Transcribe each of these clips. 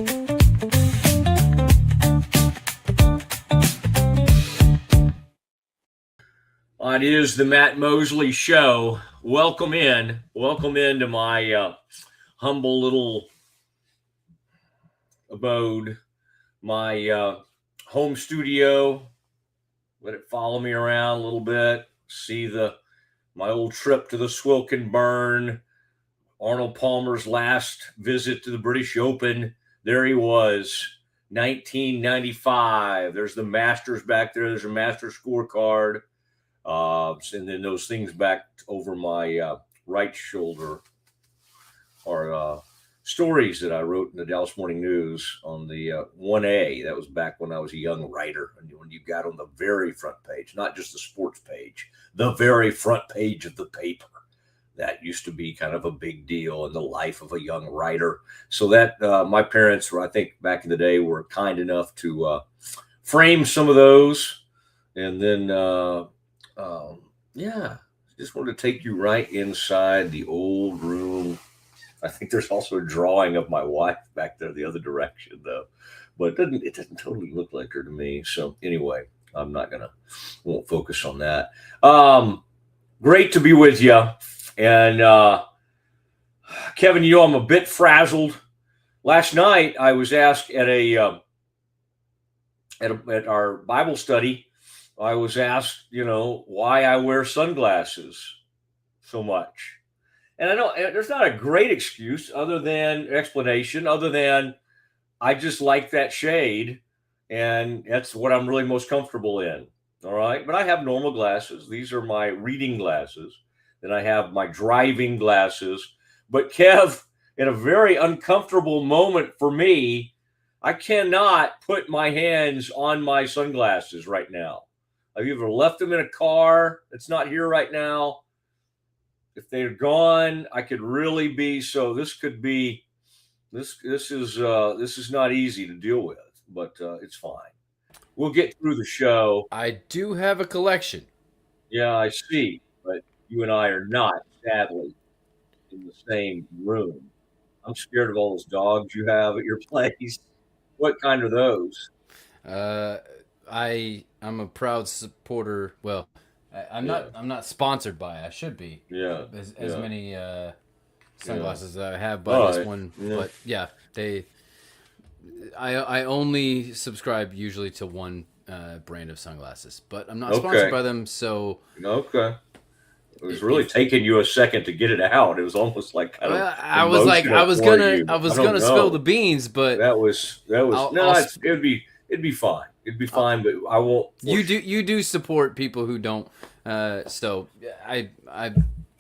It is the Matt Mosley Show. Welcome into my humble little abode, my home studio. Let it follow me around a little bit. See my old trip to the Swilken Burn, Arnold Palmer's last visit to the British Open. There he was, 1995. There's the Masters back there. There's a Masters scorecard. And then those things back over my right shoulder are stories that I wrote in the Dallas Morning News on the 1A. That was back when I was a young writer, and when you got on the very front page, not just the sports page, the very front page of the paper. That used to be kind of a big deal in the life of a young writer. So that my parents were, I think back in the day, were kind enough to frame some of those. And then just wanted to take you right inside the old room. I think there's also a drawing of my wife back there the other direction, though. But it doesn't totally look like her to me. So anyway, won't focus on that. Great to be with you. And Kevin, I'm a bit frazzled. Last night I was asked at our Bible study, I was asked, why I wear sunglasses so much. And I know there's not a great explanation other than I just like that shade, and that's what I'm really most comfortable in. All right. But I have normal glasses. These are my reading glasses. Then I have my driving glasses. But Kev, in a very uncomfortable moment for me, I cannot put my hands on my sunglasses right now. I've either left them in a car that's not here right now. If they're gone, I could really be. So this could be. This is not easy to deal with, but it's fine. We'll get through the show. I do have a collection. Yeah, I see, but you and I are not, sadly, in the same room. I'm scared of all those dogs you have at your place. What kind are those? I'm a proud supporter. Well, I'm not sponsored by. I should be. Yeah. As many sunglasses that I have by this one, but I only subscribe usually to one brand of sunglasses, but I'm not sponsored by them. So okay. It was really taking you a second to get it out. It was almost like kind of I was gonna spill the beans, but it'd be fine. It'd be fine, but I won't. You do support people who don't. So I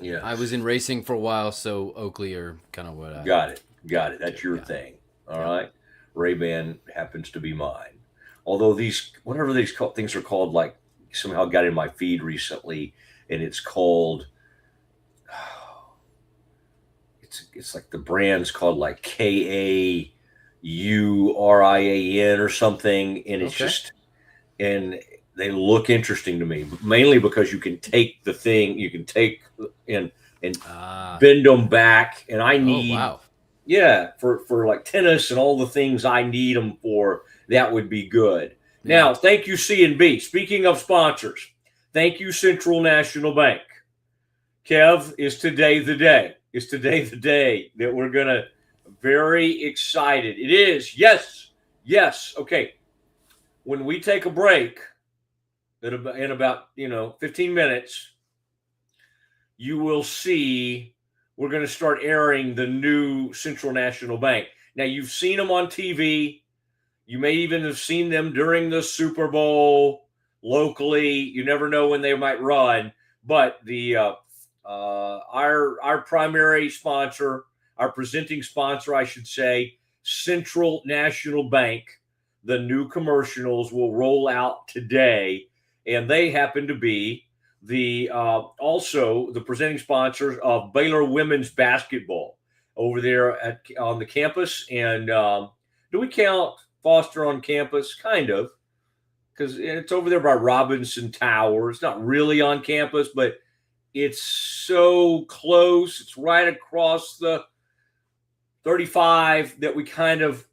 was in racing for a while, so Oakley are kind of what I got it. That's your thing. All right. Ray-Ban happens to be mine. Although whatever these things are called, like somehow got in my feed recently, and it's called. It's like the brand's called like KAURIAN or something, and it's just, and they look interesting to me, mainly because you can take the thing, you can take and bend them back, and I need, for like tennis and all the things I need them for, that would be good. Yeah. Now, thank you, C&B. Speaking of sponsors, thank you, Central National Bank. Kev, is today the day? Is today the day that we're going to, very excited. It is. Yes. Okay. When we take a break in about 15 minutes, you will see we're going to start airing the new Central National Bank. Now, you've seen them on TV. You may even have seen them during the Super Bowl locally. You never know when they might run. But our primary sponsor, our presenting sponsor, I should say, Central National Bank, the new commercials will roll out today, and they happen to be also the presenting sponsors of Baylor women's basketball over there on the campus. And do we count Foster on campus? Kind of, because it's over there by Robinson Tower. It's not really on campus, but it's so close. It's right across the 35 that we kind of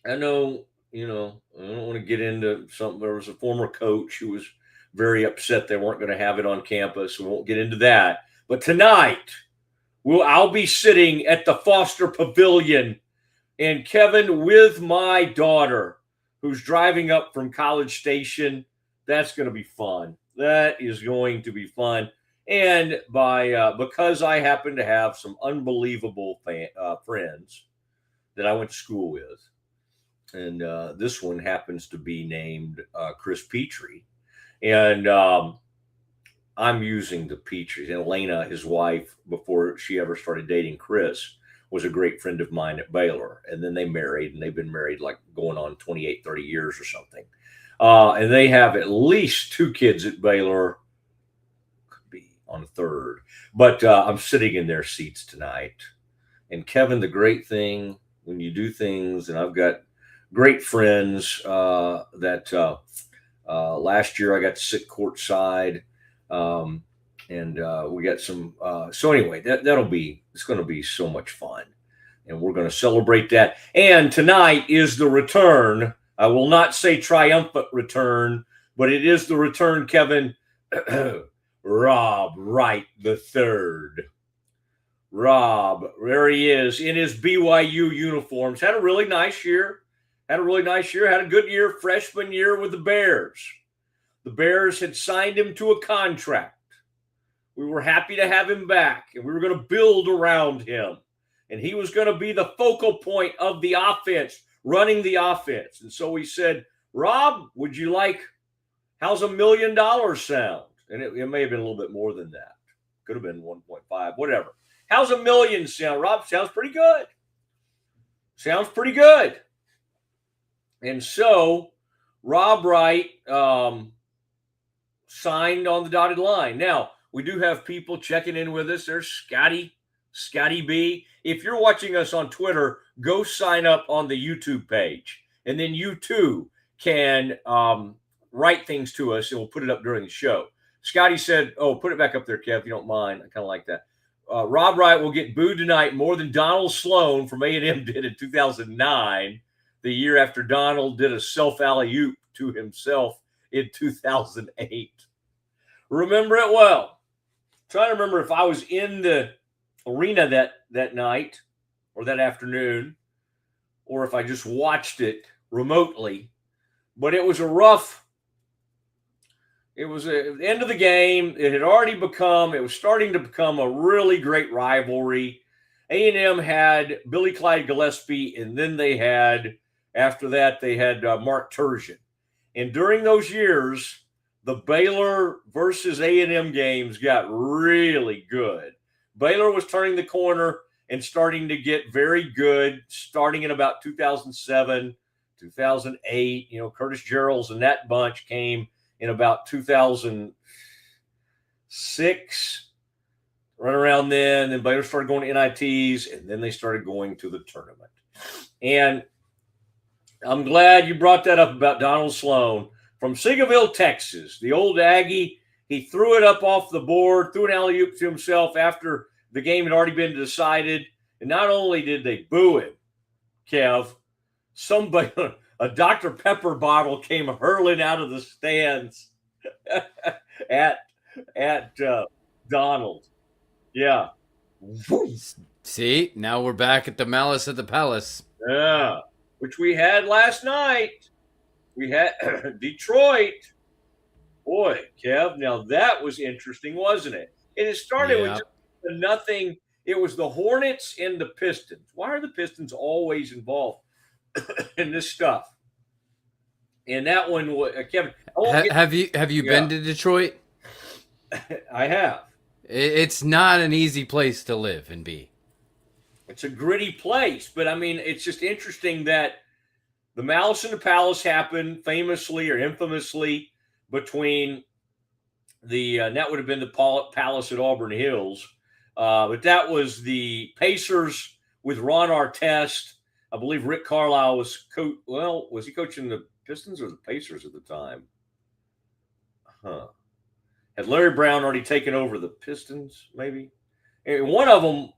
I know, I don't want to get into something. There was a former coach who was very upset they weren't going to have it on campus. We won't get into that. But tonight, I'll be sitting at the Foster Pavilion, and Kevin, with my daughter, who's driving up from College Station. That's going to be fun. That is going to be fun. And because I happen to have some unbelievable friends that I went to school with, and this one happens to be named Chris Petrie, and I'm using the Petrie. And Elena, his wife, before she ever started dating Chris, was a great friend of mine at Baylor. And then they married, and they've been married like going on 28, 30 years or something. And they have at least 2 kids at Baylor, could be on a third. But I'm sitting in their seats tonight. And Kevin, the great thing when you do things, and I've got great friends that last year I got to sit courtside. And we got some. So anyway, it's going to be so much fun, and we're going to celebrate that. And tonight is the return. I will not say triumphant return, but it is the return, Kevin. Rob Wright the third. Rob, there he is in his BYU uniforms. Had a really nice year. Had a good year, freshman year with the Bears. The Bears had signed him to a contract. We were happy to have him back, and we were going to build around him. And he was going to be the focal point of the offense, running the offense. And so we said, Rob, would you like, how's $1 million sound? And it may have been a little bit more than that. Could have been 1.5, whatever. How's $1 million sound? Rob, sounds pretty good. And so Rob Wright signed on the dotted line. Now, we do have people checking in with us. There's Scotty B. If you're watching us on Twitter, go sign up on the YouTube page. And then you too can write things to us, and we'll put it up during the show. Scotty said, put it back up there, Kev, if you don't mind. I kind of like that. Rob Wright will get booed tonight more than Donald Sloan from A&M did in 2009, the year after Donald did a self-alley-oop to himself in 2008. Remember it well. Trying to remember if I was in the arena that night or that afternoon, or if I just watched it remotely. But it was the end of the game. It was starting to become a really great rivalry. A&M had Billy Clyde Gillespie, and then after that, they had Mark Turgeon. And during those years, the Baylor versus A&M games got really good. Baylor was turning the corner and starting to get very good, starting in about 2007, 2008. Curtis Gerald's and that bunch came in about 2006, right around then. Then Baylor started going to NITs, and then they started going to the tournament. And I'm glad you brought that up about Donald Sloan. From Seagoville, Texas, the old Aggie, he threw it up off the board, threw an alley-oop to himself after the game had already been decided. And not only did they boo him, Kev, a Dr. Pepper bottle came hurling out of the stands at Donald. Yeah. See, now we're back at the Malice at the Palace. Yeah, which we had last night. We had Detroit. Boy, Kev, now that was interesting, wasn't it? And it started with just nothing. It was the Hornets and the Pistons. Why are the Pistons always involved in this stuff? And that one, Kevin. Have you been to Detroit? I have. It's not an easy place to live and be. It's a gritty place, but I mean, it's just interesting that the Malice in the Palace happened famously or infamously between that would have been the Palace at Auburn Hills. But that was the Pacers with Ron Artest. I believe Rick Carlisle was was he coaching the Pistons or the Pacers at the time? Had Larry Brown already taken over the Pistons, maybe? And one of them,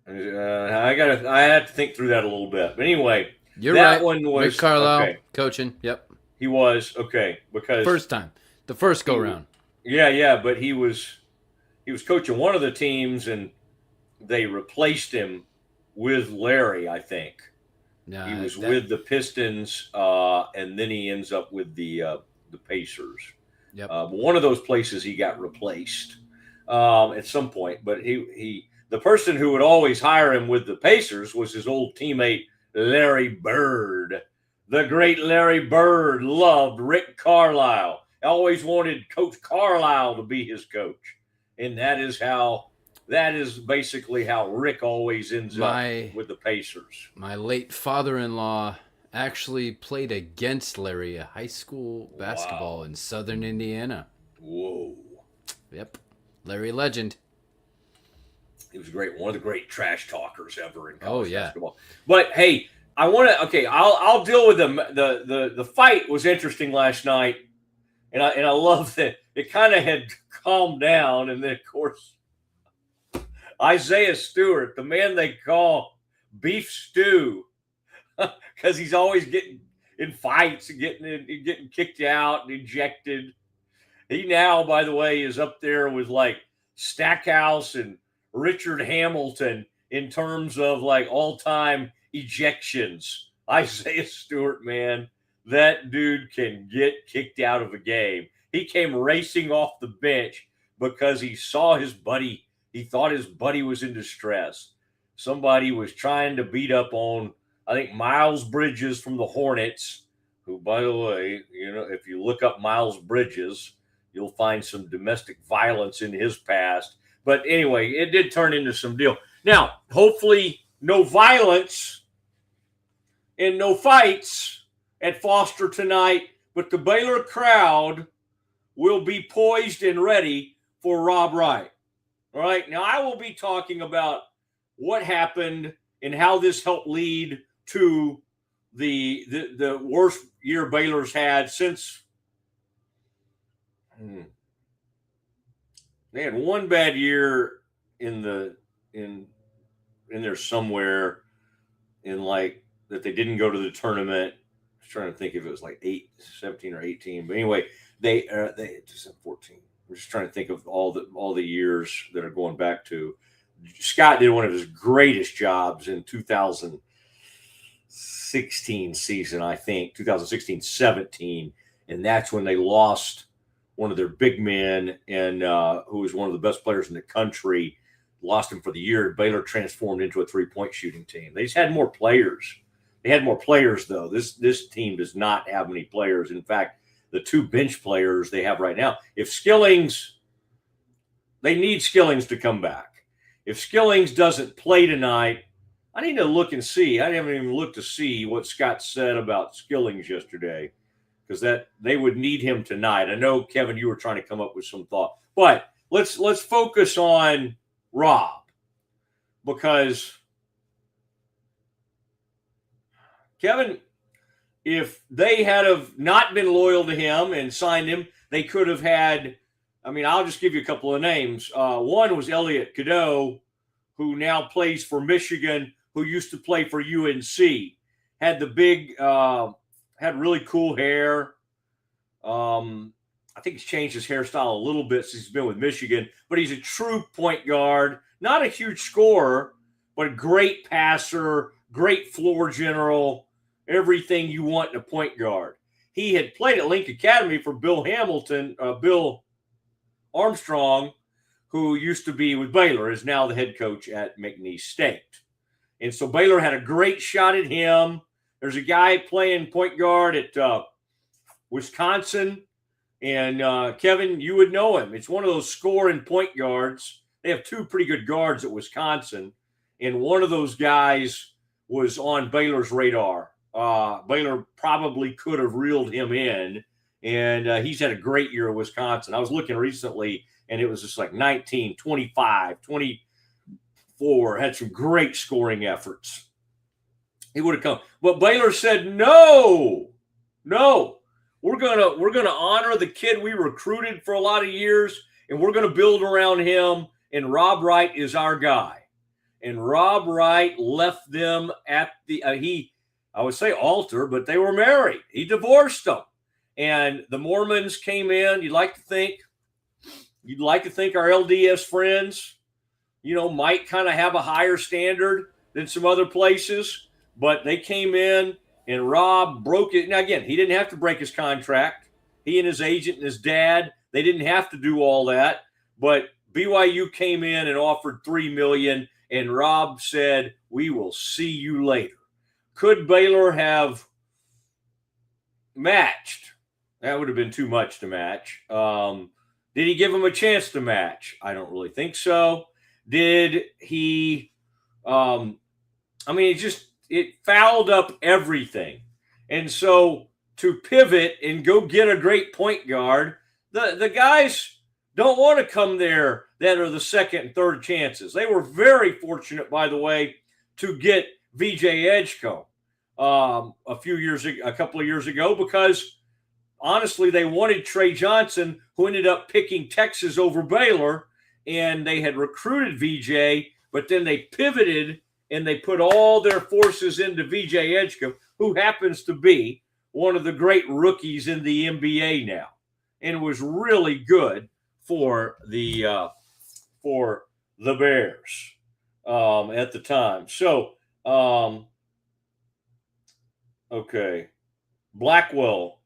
I had to think through that a little bit. But anyway, You're that right. one was Rick Carlisle okay. coaching. Yep. He was okay because First time, the first go round. Yeah, but he was coaching one of the teams, and they replaced him with Larry, I think. He was with the Pistons, and then he ends up with the Pacers. Yep. One of those places he got replaced at some point, but the person who would always hire him with the Pacers was his old teammate Larry Bird. The great Larry Bird loved Rick Carlisle. Always wanted Coach Carlisle to be his coach, and that is basically how Rick always ends up with the Pacers. My late father-in-law actually played against Larry at high school basketball in Southern Indiana. Whoa. Yep. Larry legend. He was great. One of the great trash talkers ever in college basketball. But hey, I want to. Okay, I'll deal with them. The fight was interesting last night, and I love that it kind of had calmed down, and then of course Isaiah Stewart, the man they call Beef Stew, because he's always getting in fights and getting kicked out and ejected. He now, by the way, is up there with like Stackhouse and Richard Hamilton in terms of like all-time ejections. Isaiah Stewart, man, that dude can get kicked out of a game. He came racing off the bench because he saw his buddy. He thought his buddy was in distress. Somebody was trying to beat up on, I think, Miles Bridges from the Hornets, who, by the way, if you look up Miles Bridges, you'll find some domestic violence in his past. But anyway, it did turn into some deal. Now, hopefully no violence and no fights at Foster tonight, but the Baylor crowd will be poised and ready for Rob Wright. All right, now I will be talking about what happened and how this helped lead to the worst year Baylor's had since they had one bad year in there somewhere in like that they didn't go to the tournament. I was trying to think if it was like 17 or 18, but anyway, they 14. I'm just trying to think of all the years that are going back to. Scott did one of his greatest jobs in 2016 season, I think, 2016-17, and that's when they lost one of their big men and who was one of the best players in the country, lost him for the year. Baylor transformed into a three-point shooting team. They just had more players. They had more players, though. This team does not have many players. In fact, the two bench players they have right now, they need Skillings to come back. If Skillings doesn't play tonight, I need to look and see. I haven't even looked to see what Scott said about Skillings yesterday, because that they would need him tonight. I know, Kevin, you were trying to come up with some thought, but let's focus on Rob, because Kevin, if they had have not been loyal to him and signed him, they could have had. I mean, I'll just give you a couple of names. One was Elliot Cadeau, who now plays for Michigan, who used to play for UNC. Had the big, had really cool hair. I think he's changed his hairstyle a little bit since he's been with Michigan, but he's a true point guard. Not a huge scorer, but a great passer, great floor general, everything you want in a point guard. He had played at Link Academy for Bill Armstrong, who used to be with Baylor, is now the head coach at McNeese State. And so Baylor had a great shot at him. There's a guy playing point guard at Wisconsin. And Kevin, you would know him. It's one of those scoring point guards. They have two pretty good guards at Wisconsin. And one of those guys was on Baylor's radar. Baylor probably could have reeled him in. And he's had a great year at Wisconsin. I was looking recently, and it was just like 19, 25, 24, had some great scoring efforts. He would have come. But Baylor said, no, we're gonna honor the kid we recruited for a lot of years, and we're going to build around him, and Rob Wright is our guy. and Rob Wright left them at the I would say altar, but they were married. He divorced them, and the Mormons came in. You'd like to think our LDS friends, might kind of have a higher standard than some other places, but they came in and Rob broke it. Now, again, he didn't have to break his contract. He and his agent and his dad, they didn't have to do all that, but BYU came in and offered $3 million, and Rob said, "We will see you later." Could Baylor have matched? That would have been too much to match. Did he give him a chance to match? I don't really think so. Did he? It fouled up everything. And so to pivot and go get a great point guard, the guys don't want to come there that are the second and third chances. They were very fortunate, by the way, to get VJ Edgecombe a couple of years ago, because honestly, they wanted Trey Johnson, who ended up picking Texas over Baylor, and they had recruited VJ, but then they pivoted and they put all their forces into VJ Edgecombe, who happens to be one of the great rookies in the NBA now, and was really good for the Bears at the time. So, okay, Blackwell.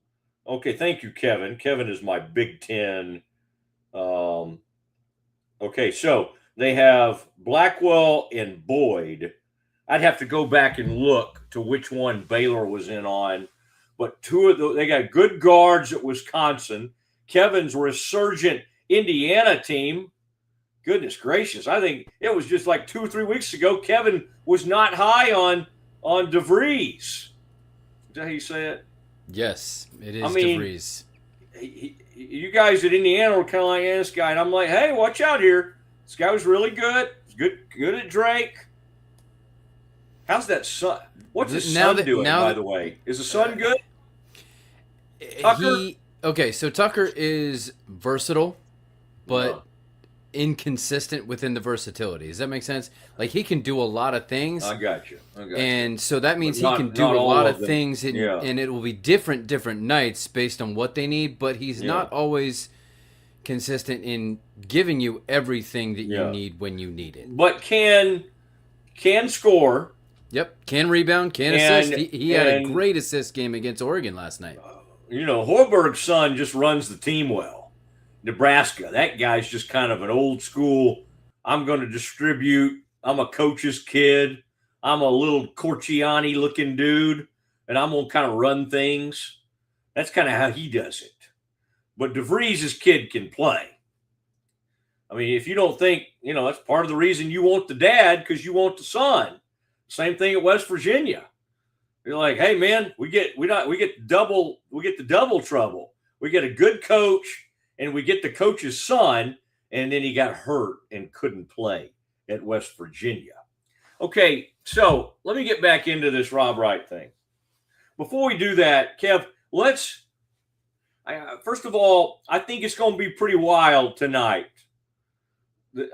Okay, thank you, Kevin. Kevin is my Big Ten. Okay, so they have Blackwell and Boyd. I'd have to go back and look to which one Baylor was in on. But they got good guards at Wisconsin. Kevin's resurgent Indiana team. Goodness gracious. I think it was just like 2 or 3 weeks ago, Kevin was not high on DeVries. Is that how you say it? Yes, it is DeVries. You guys at Indiana were kind of like, this guy. And I'm like, hey, watch out here. This guy was really good. He's good at Drake. How's that son? What's his son doing, by the way? Is the son good? Tucker? So Tucker is versatile, but inconsistent within the versatility. Does that make sense? Like, he can do a lot of things. I got you. And so that means he can do a lot of things, and it will be different nights based on what they need, but he's not always consistent in giving you everything that you need when you need it. But can score. Yep, can rebound, can assist. He had a great assist game against Oregon last night. Hoiberg's son just runs the team well. Nebraska, that guy's just kind of an old school, I'm going to distribute, I'm a coach's kid, I'm a little Corciani looking dude, and I'm going to kind of run things. That's kind of how he does it. But DeVries' kid can play. I mean, if you don't think, that's part of the reason you want the dad, because you want the son. Same thing at West Virginia. You're like, hey man, we get the double trouble. We get a good coach, and we get the coach's son, and then he got hurt and couldn't play at West Virginia. Okay, so let me get back into this Rob Wright thing. Before we do that, Kev, first of all, I think it's going to be pretty wild tonight.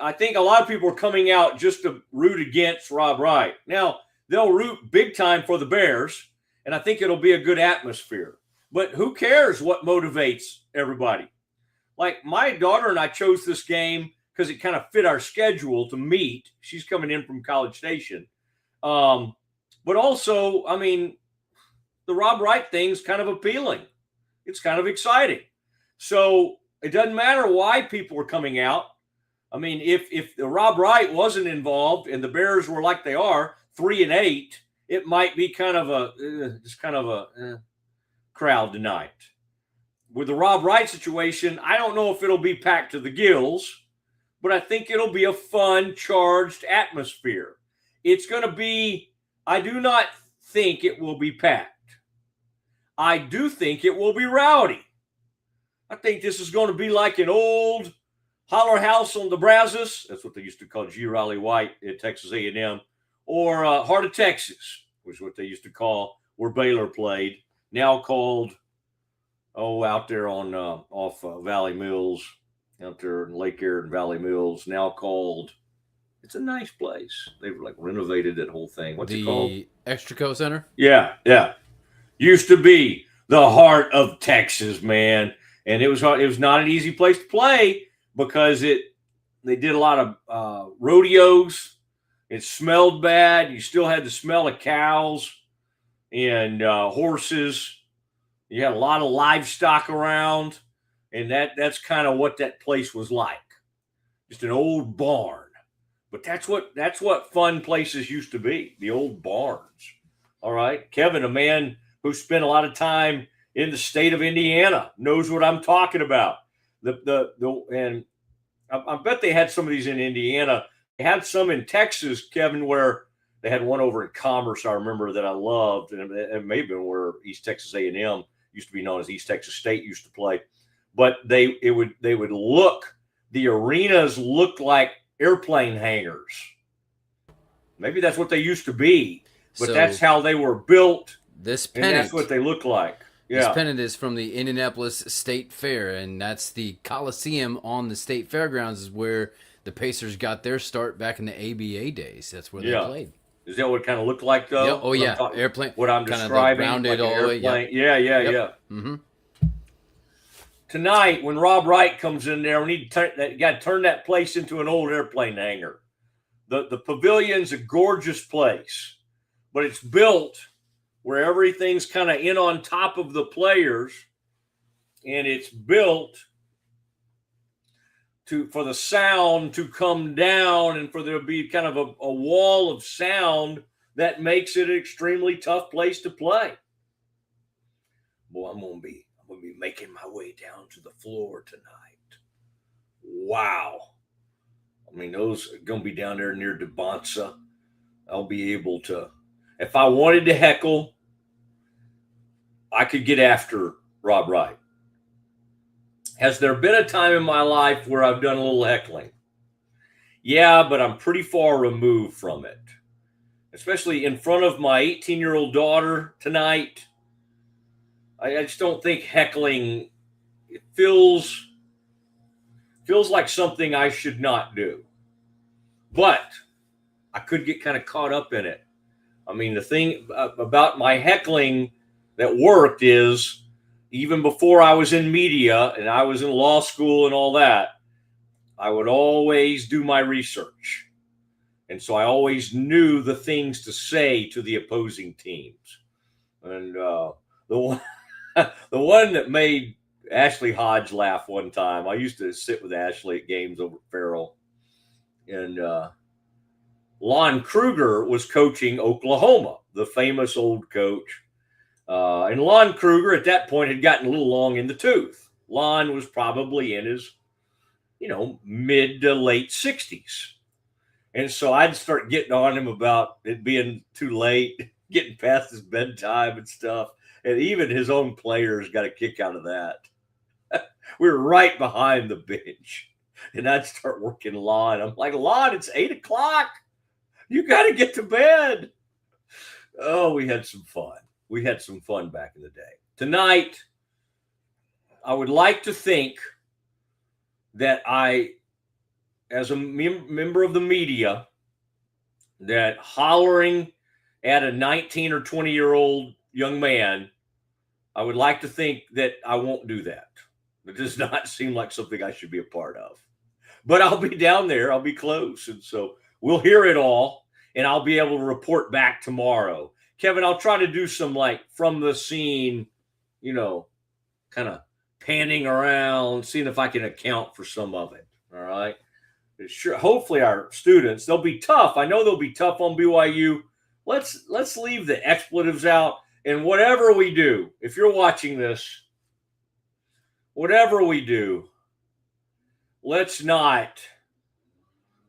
I think a lot of people are coming out just to root against Rob Wright. Now, they'll root big time for the Bears, and I think it'll be a good atmosphere. But who cares what motivates everybody? Like, my daughter and I chose this game because it kind of fit our schedule to meet. She's coming in from College Station. But also, I mean, the Rob Wright thing's kind of appealing. It's kind of exciting. So it doesn't matter why people are coming out. I mean, if the Rob Wright wasn't involved and the Bears were like they are, 3-8, it might be kind of a crowd tonight. With the Rob Wright situation, I don't know if it'll be packed to the gills, but I think it'll be a fun, charged atmosphere. It's going to be, I do not think it will be packed. I do think it will be rowdy. I think this is going to be like an old Holler House on the Brazos. That's what they used to call G. Riley White at Texas A&M. Or Heart of Texas, which is what they used to call where Baylor played. Now called, out there on off Valley Mills, out there in Lake Air and Valley Mills. Now called, It's a nice place. They've like renovated that whole thing. What's it called? The Extraco Center? Yeah. Used to be the heart of Texas, man. And it was not an easy place to play because they did a lot of rodeos. It smelled bad. You still had the smell of cows and horses. You had a lot of livestock around, and that's kind of what that place was like. Just an old barn. But that's what fun places used to be, the old barns. All right. Kevin, a man who spent a lot of time in the state of Indiana, knows what I'm talking about. And I bet they had some of these in Indiana. They had some in Texas, Kevin, where they had one over in Commerce, I remember, that I loved, and it may have been where East Texas A&M used to be known as East Texas State used to play. But the arenas looked like airplane hangars. Maybe that's what they used to be, but that's how they were built. This pennant, and that's what they look like. Yeah. This pennant is from the Indianapolis State Fair, and that's the Coliseum on the State Fairgrounds is where the Pacers got their start back in the ABA days. That's where they played. Is that what it kind of looked like, though? Yeah. Oh, yeah. Airplane. What I'm describing. Rounded like all the way. Yeah. Mm-hmm. Tonight, when Rob Wright comes in there, we need to turn that place into an old airplane hangar. The pavilion's a gorgeous place, but it's built where everything's kind of in on top of the players, and it's built for the sound to come down and for there to be kind of a wall of sound that makes it an extremely tough place to play. Boy, I'm gonna be making my way down to the floor tonight. Wow. I mean, those are gonna be down there near DeBonsa. I'll be able to, if I wanted to heckle, I could get after Rob Wright. Has there been a time in my life where I've done a little heckling? Yeah, but I'm pretty far removed from it. Especially in front of my 18-year-old daughter tonight. I just don't think heckling, it feels like something I should not do. But I could get kind of caught up in it. I mean, the thing about my heckling that worked is even before I was in media and I was in law school and all that, I would always do my research. And so I always knew the things to say to the opposing teams. And the one that made Ashley Hodge laugh one time, I used to sit with Ashley at games over at Farrell. And Lon Kruger was coaching Oklahoma, the famous old coach. And Lon Kruger at that point had gotten a little long in the tooth. Lon was probably in his, mid to late 60s. And so I'd start getting on him about it being too late, getting past his bedtime and stuff. And even his own players got a kick out of that. We were right behind the bench. And I'd start working Lon. I'm like, Lon, it's 8:00. You got to get to bed. Oh, we had some fun. We had some fun back in the day. Tonight, I would like to think that I, as a member of the media, that hollering at a 19 or 20-year-old young man, I would like to think that I won't do that. It does not seem like something I should be a part of. But I'll be down there. I'll be close. And so we'll hear it all, and I'll be able to report back tomorrow. Kevin, I'll try to do some from the scene, kind of panning around, seeing if I can account for some of it. All right. Sure. Hopefully our students, they'll be tough. I know they'll be tough on BYU. Let's leave the expletives out. And whatever we do, if you're watching this, whatever we do, let's not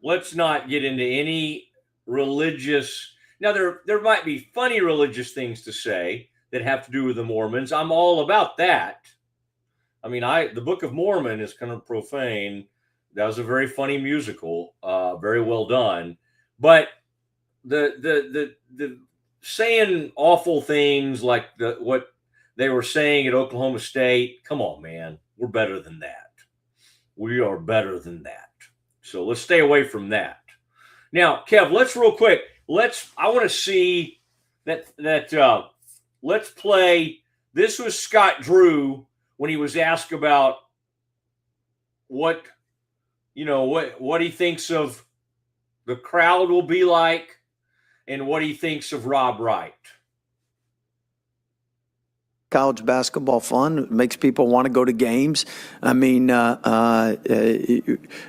get into any religious. Now, there might be funny religious things to say that have to do with the Mormons. I'm all about that. I mean, the Book of Mormon is kind of profane. That was a very funny musical, very well done. But the saying awful things like what they were saying at Oklahoma State, come on, man. We're better than that. We are better than that. So let's stay away from that. Now, Kev, let's real quick. I want to see that. Let's play. This was Scott Drew when he was asked about what he thinks of the crowd will be like and what he thinks of Rob Wright. College basketball fun. It makes people want to go to games. I mean,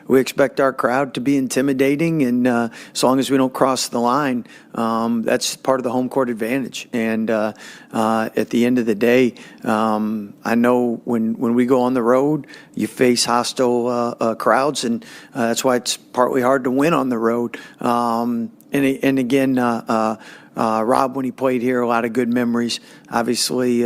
we expect our crowd to be intimidating, and as long as we don't cross the line, that's part of the home court advantage. And at the end of the day, I know when we go on the road, you face hostile crowds, and that's why it's partly hard to win on the road. And again, Rob, when he played here, a lot of good memories. Obviously,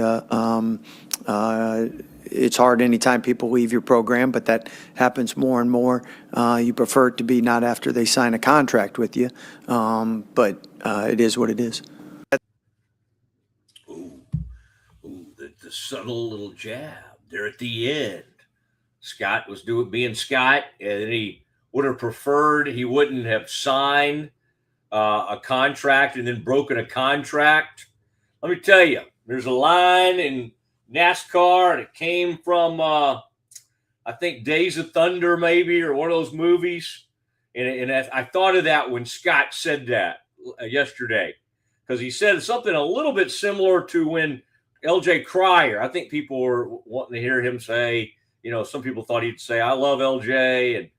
it's hard anytime people leave your program, but that happens more and more. You prefer it to be not after they sign a contract with you, but it is what it is. The subtle little jab there at the end. Scott was being Scott, and he would have preferred he wouldn't have signed a contract and then broken a contract. Let me tell you, there's a line in NASCAR, and it came from, I think, Days of Thunder maybe, or one of those movies. And I thought of that when Scott said that yesterday, because he said something a little bit similar to when LJ Cryer, I think people were wanting to hear him say, some people thought he'd say, I love LJ and,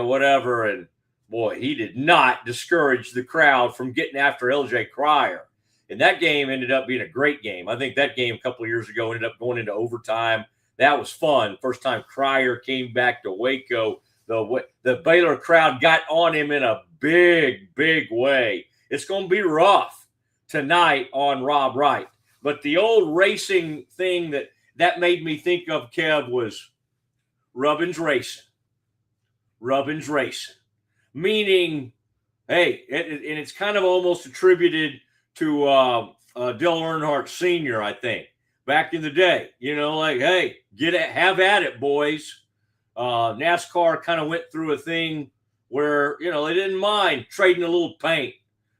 whatever. And boy, he did not discourage the crowd from getting after LJ Cryer. And that game ended up being a great game. I think that game a couple of years ago ended up going into overtime. That was fun. First time Cryer came back to Waco. The Baylor crowd got on him in a big, big way. It's going to be rough tonight on Rob Wright. But the old racing thing that made me think of, Kev, was Rubbin's Racing. Rubbin's Racing. Meaning, hey, and it's kind of almost attributed to Dale Earnhardt Sr., I think, back in the day. Hey, have at it, boys. NASCAR kind of went through a thing where, they didn't mind trading a little paint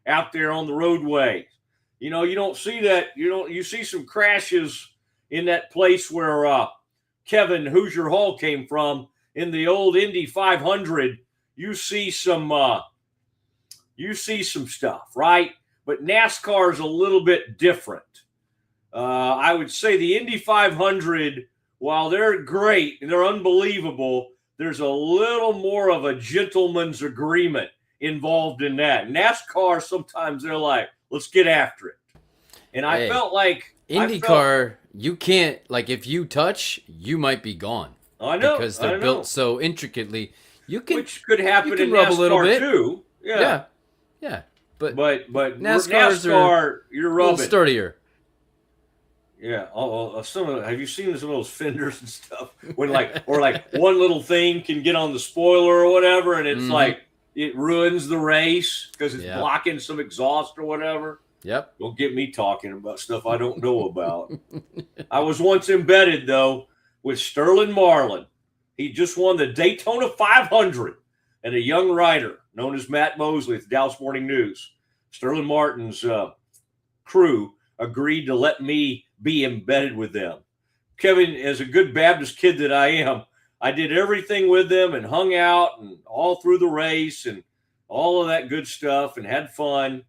out there on the roadway. You don't see that. You see some crashes in that place where Kevin Hoosier Hall came from in the old Indy 500. You see some stuff, right? But NASCAR is a little bit different. I would say the Indy 500, while they're great and they're unbelievable, there's a little more of a gentleman's agreement involved in that. NASCAR, sometimes they're like, let's get after it. And I felt like IndyCar, you can't, if you touch, you might be gone. I know. Because they're built so intricately. Which could happen in rub NASCAR a little bit too. Yeah. But NASCAR, you're rubbing. A little sturdier. Yeah. Have you seen some of those fenders and stuff? When one little thing can get on the spoiler or whatever, and it's it ruins the race because it's blocking some exhaust or whatever. Yep. Don't get me talking about stuff I don't know about. I was once embedded, though, with Sterling Marlin. He just won the Daytona 500, and a young writer known as Matt Mosley at the Dallas Morning News, Sterling Martin's crew, agreed to let me be embedded with them. Kevin, as a good Baptist kid that I am, I did everything with them and hung out and all through the race and all of that good stuff and had fun.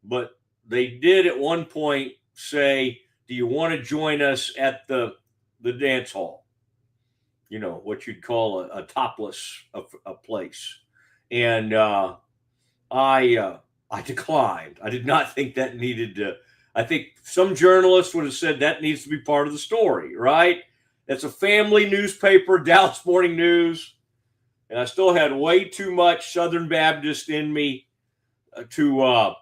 But they did at one point say, do you want to join us at the dance hall? What you'd call a topless a place. And I declined. I did not think that needed to. I think some journalists would have said that needs to be part of the story, right? It's a family newspaper, Dallas Morning News. And I still had way too much Southern Baptist in me to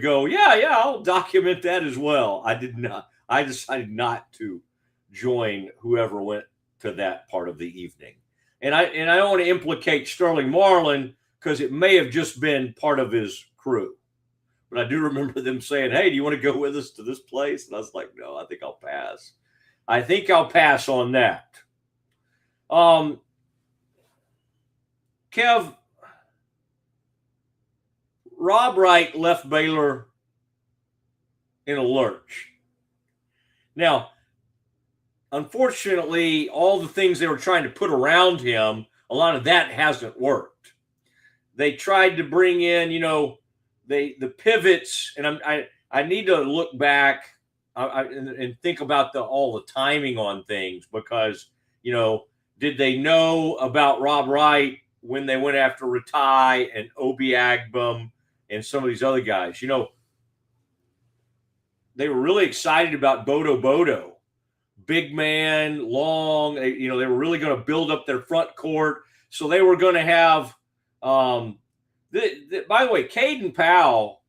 go, I'll document that as well. I did not. I decided not to join whoever went to that part of the evening. And I don't want to implicate Sterling Marlin because it may have just been part of his crew. But I do remember them saying, hey, do you want to go with us to this place? And I was like, no, I think I'll pass. I think I'll pass on that. Kev, Rob Wright left Baylor in a lurch. Now, unfortunately, all the things they were trying to put around him, a lot of that hasn't worked. They tried to bring in, the pivots, and I need to look back and think about all the timing on things because, did they know about Rob Wright when they went after Ratai and Obi Agbum and some of these other guys? They were really excited about Bodo. Big man, long, they were really going to build up their front court. So they were going to have, by the way, Caden Powell,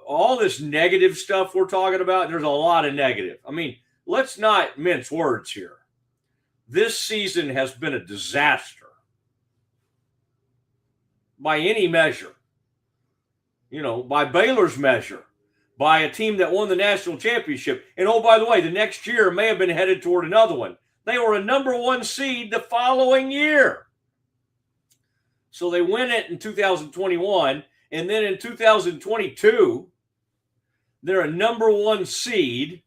all this negative stuff we're talking about, there's a lot of negative. I mean, let's not mince words here. This season has been a disaster by any measure, by Baylor's measure, by a team that won the national championship. And oh, by the way, the next year may have been headed toward another one. They were a number 1 seed the following year. So they win it in 2021. And then in 2022, they're a number 1 seed.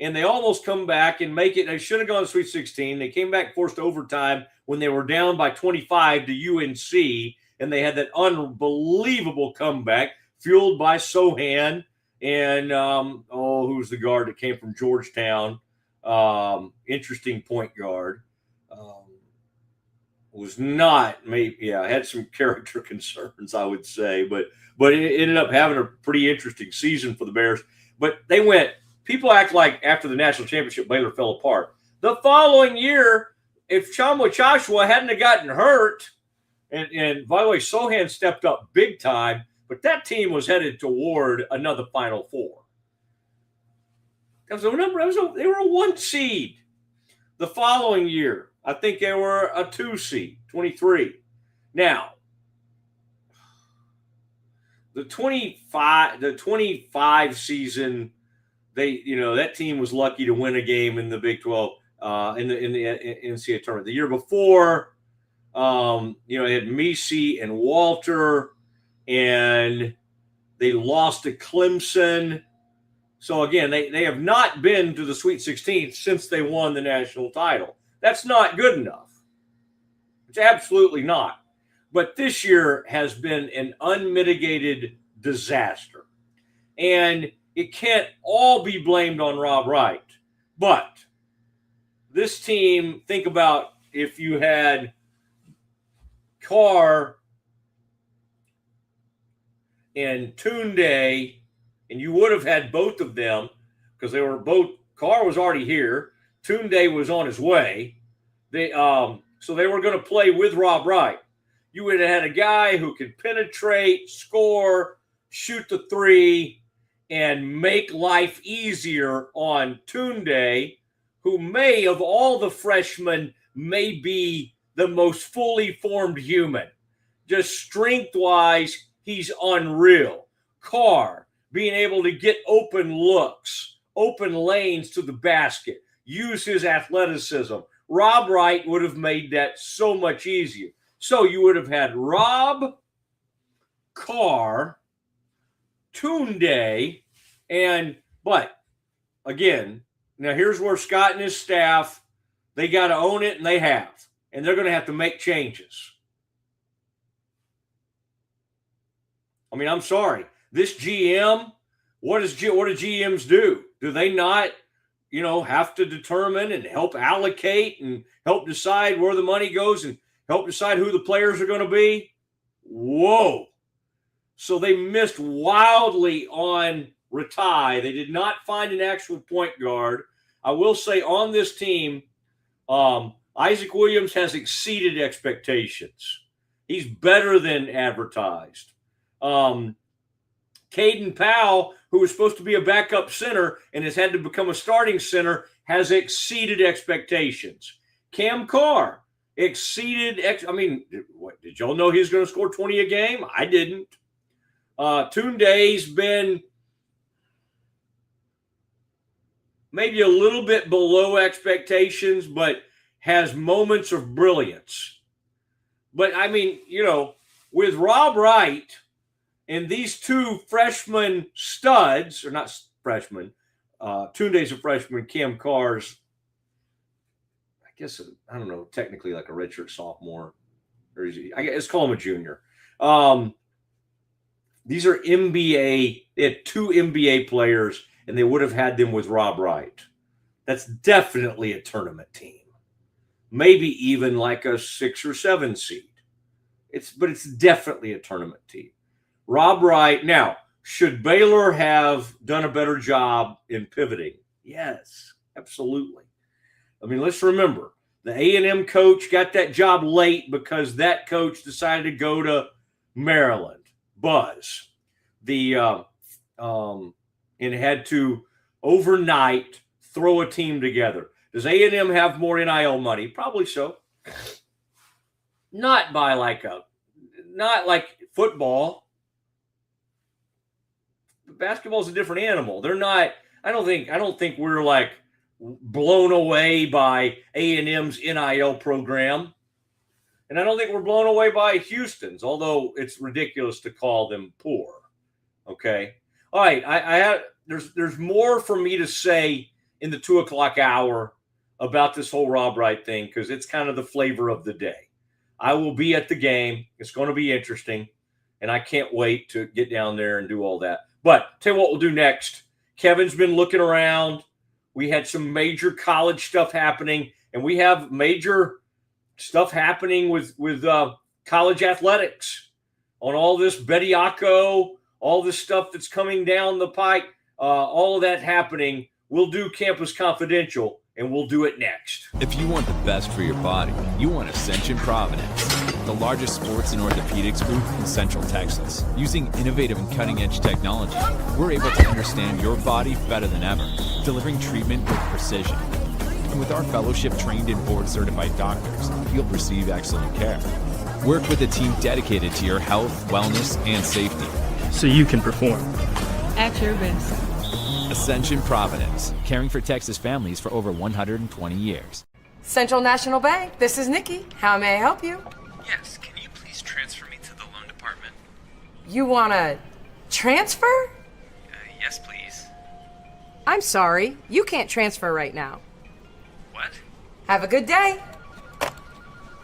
And they almost come back and make it. They should have gone to Sweet 16. They came back forced overtime when they were down by 25 to UNC. And they had that unbelievable comeback fueled by Sohan. And, who's the guard that came from Georgetown? Interesting point guard. Was not, had some character concerns, I would say. But it ended up having a pretty interesting season for the Bears. But they went, people act like after the national championship, Baylor fell apart. The following year, if Joshua hadn't have gotten hurt, and by the way, Sohan stepped up big time, but that team was headed toward another Final Four. They were a 1 seed. The following year, I think they were a 2 seed, 23. Now, the 25 season, that team was lucky to win a game in the Big 12 in the NCAA tournament. The year before, they had Misi and Walter. And they lost to Clemson. So, again, they have not been to the Sweet 16 since they won the national title. That's not good enough. It's absolutely not. But this year has been an unmitigated disaster. And it can't all be blamed on Rob Wright. But this team, think about if you had Carr and Tunde, and you would have had both of them because they were both. Carr was already here. Tunde was on his way. So they were going to play with Rob Wright. You would have had a guy who could penetrate, score, shoot the three, and make life easier on Tunde, who may, of all the freshmen, may be the most fully formed human. Just strength-wise, he's unreal. Carr, being able to get open looks, open lanes to the basket, use his athleticism. Rob Wright would have made that so much easier. So you would have had Rob, Carr, Tunde, but again, now here's where Scott and his staff, they got to own it, and they have. And they're going to have to make changes. I mean, I'm sorry. This GM, what do GMs do? Do they not, have to determine and help allocate and help decide where the money goes and help decide who the players are going to be? Whoa. So they missed wildly on Ratai. They did not find an actual point guard. I will say on this team, Isaac Williams has exceeded expectations. He's better than advertised. Caden Powell, who was supposed to be a backup center and has had to become a starting center, has exceeded expectations. Cam Carr exceeded. Did y'all know he was going to score 20 a game? I didn't. Tunde's been maybe a little bit below expectations, but has moments of brilliance. But, with Rob Wright, And these two freshman studs, or not freshmen, Tunde's a freshman, Cam Carr's, I guess, I don't know, technically like a redshirt sophomore. Or is he, let's call him a junior. These are NBA. They had 2 NBA players, and they would have had them with Rob Wright. That's definitely a tournament team. Maybe even like a 6 or 7 seed. But it's definitely a tournament team. Rob Wright. Now, should Baylor have done a better job in pivoting? Yes, absolutely. I mean, let's remember, the A&M coach got that job late because that coach decided to go to Maryland. Buzz. And had to overnight throw a team together. Does A&M have more NIL money? Probably so. Not like football. Basketball is a different animal. They're not. I don't think we're like blown away by A&M's NIL program. And I don't think we're blown away by Houston's, although it's ridiculous to call them poor. Okay. All right. There's more for me to say in the 2:00 hour about this whole Rob Wright thing, because it's kind of the flavor of the day. I will be at the game. It's going to be interesting, and I can't wait to get down there and do all that. But tell you what we'll do next. Kevin's been looking around. We had some major college stuff happening, and we have major stuff happening with college athletics on all this Bediaco, all this stuff that's coming down the pike, all of that happening. We'll do Campus Confidential, and we'll do it next. If you want the best for your body, you want Ascension Providence, the largest sports and orthopedics group in Central Texas. Using innovative and cutting-edge technology, we're able to understand your body better than ever, delivering treatment with precision. And with our fellowship-trained and board-certified doctors, you'll receive excellent care. Work with a team dedicated to your health, wellness, and safety. So you can perform. At your best. Ascension Providence, caring for Texas families for over 120 years. Central National Bank, this is Nicki. How may I help you? Yes, can you please transfer me to the loan department? You want to transfer? Yes, please. I'm sorry, you can't transfer right now. What? Have a good day.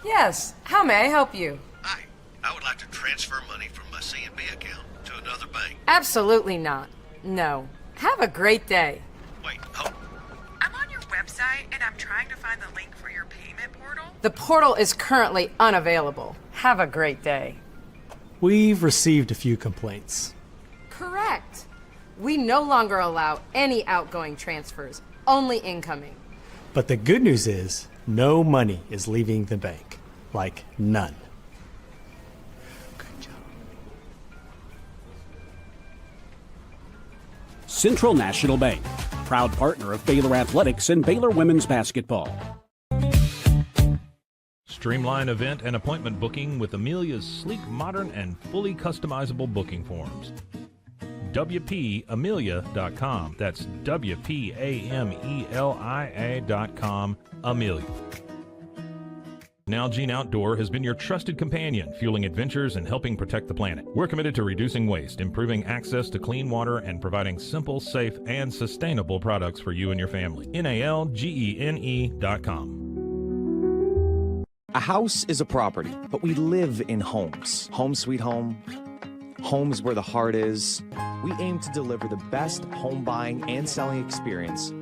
Yes, how may I help you? Hi, I would like to transfer money from my C&B account to another bank. Absolutely not. No. Have a great day. Wait, hold. I'm on your website and I'm trying to find the link for your payment portal. The portal is currently unavailable. Have a great day. We've received a few complaints. Correct. We no longer allow any outgoing transfers, only incoming. But the good news is, no money is leaving the bank. Like, none. Central National Bank, proud partner of Baylor Athletics and Baylor Women's Basketball. Streamline event and appointment booking with Amelia's sleek, modern, and fully customizable booking forms. WPAmelia.com. That's WPAMELIA.com. Amelia. Nalgene Outdoor has been your trusted companion, fueling adventures and helping protect the planet. We're committed to reducing waste, improving access to clean water, and providing simple, safe, and sustainable products for you and your family. NALGENE.com. A house is a property, but we live in homes. Home sweet home. Homes where the heart is. We aim to deliver the best home buying and selling experience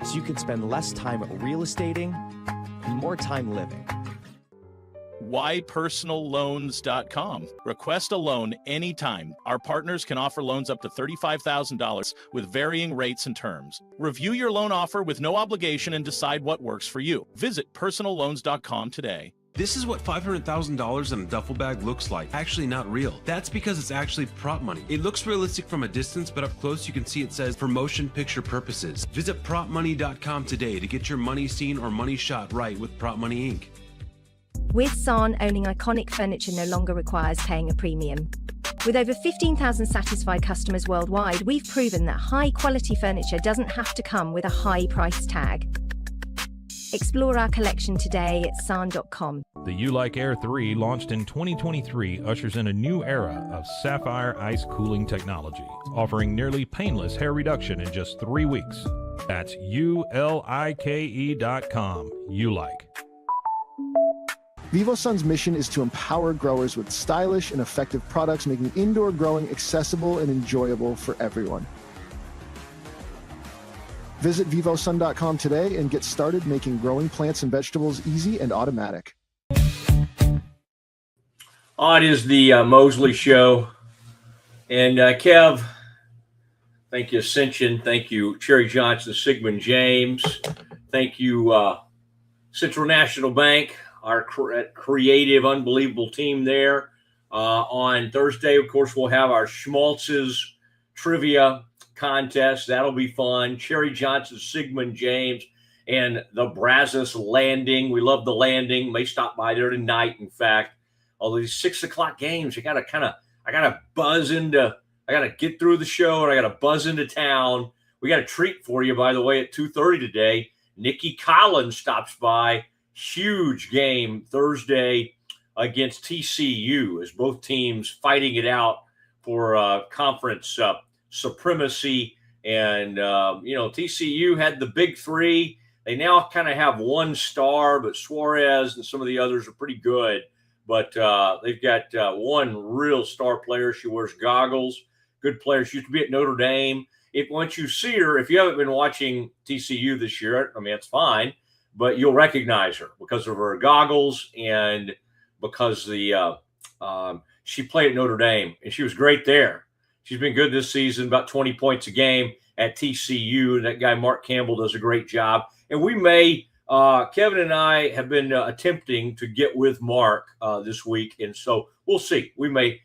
so you can spend less time real estating and more time living. WhyPersonalLoans.com. Request a loan anytime. Our partners can offer loans up to $35,000 with varying rates and terms. Review your loan offer with no obligation and decide what works for you. Visit PersonalLoans.com today. This is what $500,000 in a duffel bag looks like. Actually not real. That's because it's actually prop money. It looks realistic from a distance, but up close you can see it says for motion picture purposes. Visit PropMoney.com today to get your money seen or money shot right with Prop Money Inc. With San, owning iconic furniture no longer requires paying a premium. With over 15,000 satisfied customers worldwide, we've proven that high-quality furniture doesn't have to come with a high price tag. Explore our collection today at sarn.com. The U-Like Air 3, launched in 2023, ushers in a new era of sapphire ice cooling technology, offering nearly painless hair reduction in just 3 weeks. That's ULIKE.com. U-Like. VivoSun's mission is to empower growers with stylish and effective products, making indoor growing accessible and enjoyable for everyone. Visit vivosun.com today and get started making growing plants and vegetables easy and automatic. It is the Mosley Show. And Kev, thank you, Ascension. Thank you, Cherry Johnson, Siegmund James. Thank you, Central National Bank, our creative, unbelievable team there. On Thursday, of course, we'll have our Schmaltz's trivia contest. That'll be fun. Cherry Johnson, Siegmund James, and the Brazos Landing. We love the Landing. May stop by there tonight, in fact. All these 6 o'clock games, I got to get through the show, and I got to buzz into town. We got a treat for you, by the way, at 2:30 today. Nicki Collen stops by. Huge game Thursday against TCU, as both teams fighting it out for conference supremacy. And, TCU had the big three. They now kind of have one star, but Suarez and some of the others are pretty good. But they've got one real star player. She wears goggles. Good player. She used to be at Notre Dame. Once you see her, if you haven't been watching TCU this year, I mean, it's fine, but you'll recognize her because of her goggles and because she played at Notre Dame, and she was great there. She's been good this season, about 20 points a game at TCU, and that guy Mark Campbell does a great job. And we may Kevin and I have been attempting to get with Mark this week, and so we'll see. We may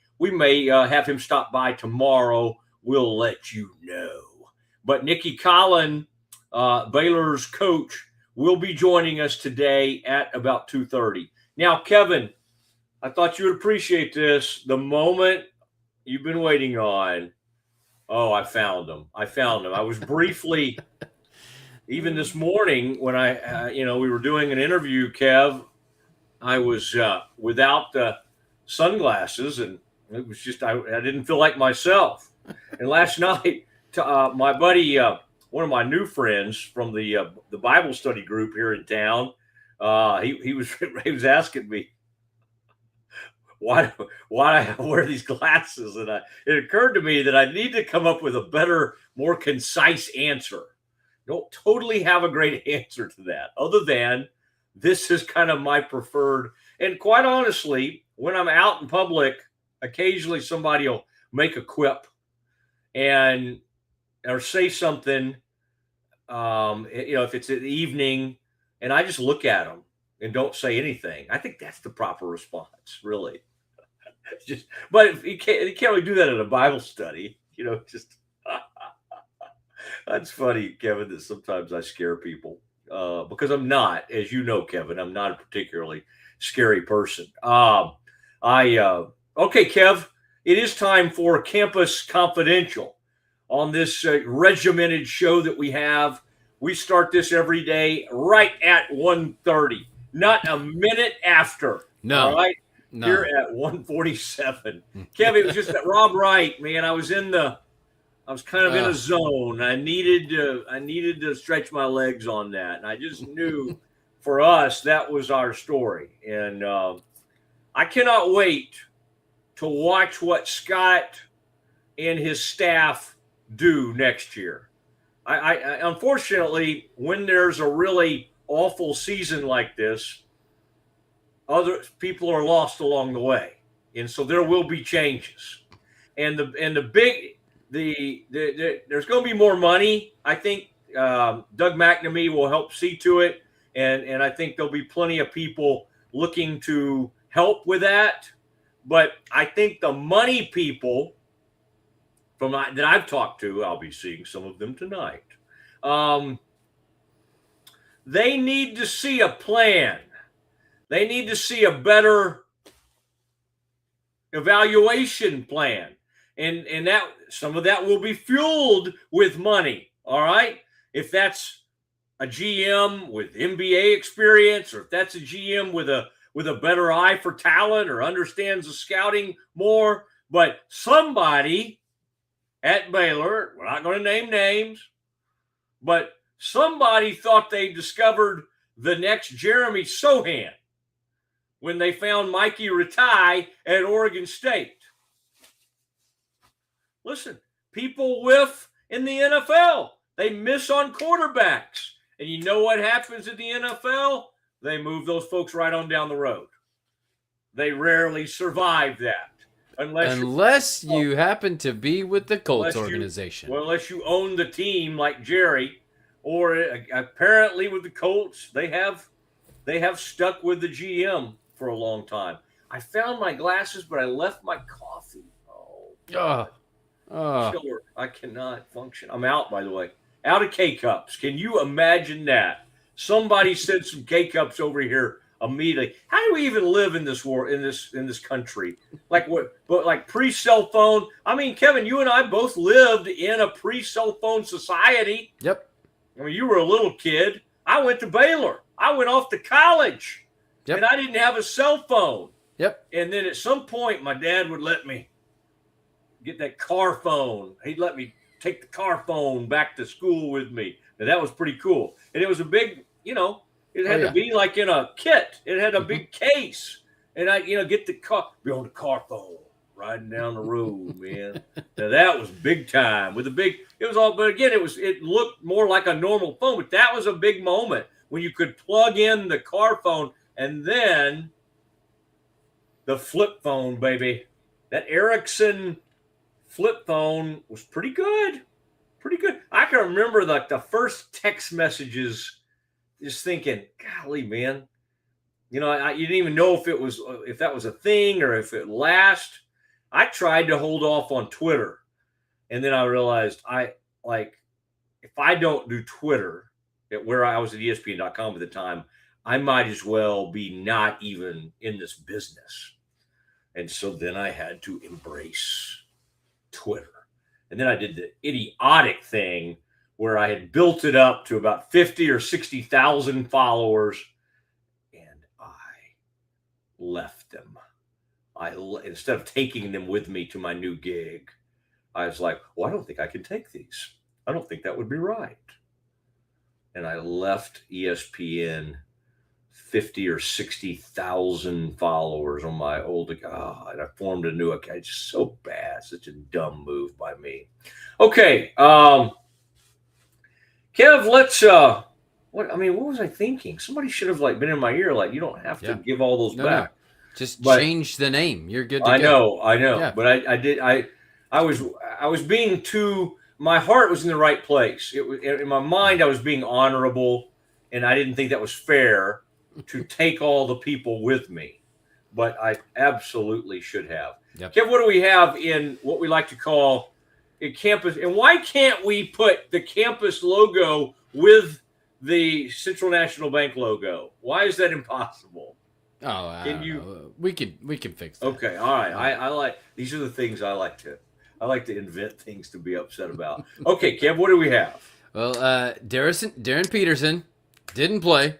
have him stop by tomorrow. We'll let you know. But Nicki Collen, Baylor's coach, will be joining us today at about 2:30. Now, Kevin, I thought you would appreciate this. The moment you've been waiting on. Oh, I found him. I was briefly, even this morning when we were doing an interview, Kev, I was without the sunglasses, and it was just, I didn't feel like myself. And last night, my buddy, one of my new friends from the Bible study group here in town, he was asking me, why I wear these glasses? And it occurred to me that I need to come up with a better, more concise answer. Don't totally have a great answer to that, other than this is kind of my preferred. And quite honestly, when I'm out in public, occasionally somebody will make a quip or say something, if it's in the evening, and I just look at them and don't say anything. I think that's the proper response, really. But you can't really do that in a Bible study, That's funny, Kevin, that sometimes I scare people because I'm not, as you know, Kevin, I'm not a particularly scary person. Okay, Kev, it is time for Campus Confidential on this regimented show that we have. We start this every day right at 1:30, not a minute after. No. All right? No. Here at 1:47. Kevin, it was just that Rob Wright, man. I was kind of in a zone. I needed to stretch my legs on that. And I just knew for us, that was our story. And I cannot wait to watch what Scott and his staff do next year. I unfortunately, when there's a really awful season like this, other people are lost along the way, and so there will be changes. And there's going to be more money. I think Doug McNamee will help see to it, and I think there'll be plenty of people looking to help with that. But I think the money people that I've talked to, I'll be seeing some of them tonight. They need to see a plan. They need to see a better evaluation plan. And that some of that will be fueled with money. All right. If that's a GM with NBA experience, or if that's a GM with a better eye for talent or understands the scouting more, but somebody at Baylor, we're not going to name names, but somebody thought they discovered the next Jeremy Sohan when they found Mikey Ratai at Oregon State. Listen, people whiff in the NFL. They miss on quarterbacks. And you know what happens in the NFL? They move those folks right on down the road. They rarely survive that. Unless you happen to be with the Colts organization. Unless you own the team like Jerry, or apparently with the Colts, they have stuck with the GM for a long time. I found my glasses, but I left my coffee. Killer. I cannot function. I'm out, by the way. Out of K-Cups. Can you imagine that? Somebody sent some K-Cups over here immediately. How do we even live in this war, in this country? Like what? But like pre-cell phone. I mean, Kevin, you and I both lived in a pre-cell phone society. Yep. I mean, you were a little kid. I went to Baylor. I went off to college. Yep. And I didn't have a cell phone. Yep. And then at some point, my dad would let me get that car phone. He'd let me take the car phone back to school with me. And that was pretty cool. And it was a big, it had to be like in a kit. It had a big case. And I, get the car, be on the car phone, riding down the road, man. Now that was big time with a big, but again, it looked more like a normal phone, but that was a big moment when you could plug in the car phone and then the flip phone, baby. That Ericsson flip phone was pretty good. Pretty good. I can remember the first text messages just thinking, golly, man, you didn't even know if that was a thing or if it lasts. I tried to hold off on Twitter. And then I realized if I don't do Twitter at where I was at ESPN.com at the time, I might as well be not even in this business. And so then I had to embrace Twitter. And then I did the idiotic thing where I had built it up to about 50 or 60,000 followers, and I left them. Instead of taking them with me to my new gig, I was like, well, I don't think I can take these. I don't think that would be right. And I left ESPN 50 or 60,000 followers on my old account. And I formed a new account. It's just so bad. Such a dumb move by me. Okay. Kev, let's what was I thinking? Somebody should have been in my ear, you don't have to give all those back. No. Just change the name. You're good to go. I know. Yeah. But I was being my heart was in the right place. It was in my mind, I was being honorable, and I didn't think that was fair to take all the people with me, but I absolutely should have. Yep. Kev, what do we have in what we like to call a campus? And why can't we put the campus logo with the Central National Bank logo? Why is that impossible? We can fix that. Okay, all right. I like these are the things I like to invent things to be upset about. Okay, Kev, what do we have? Well, Darren Peterson didn't play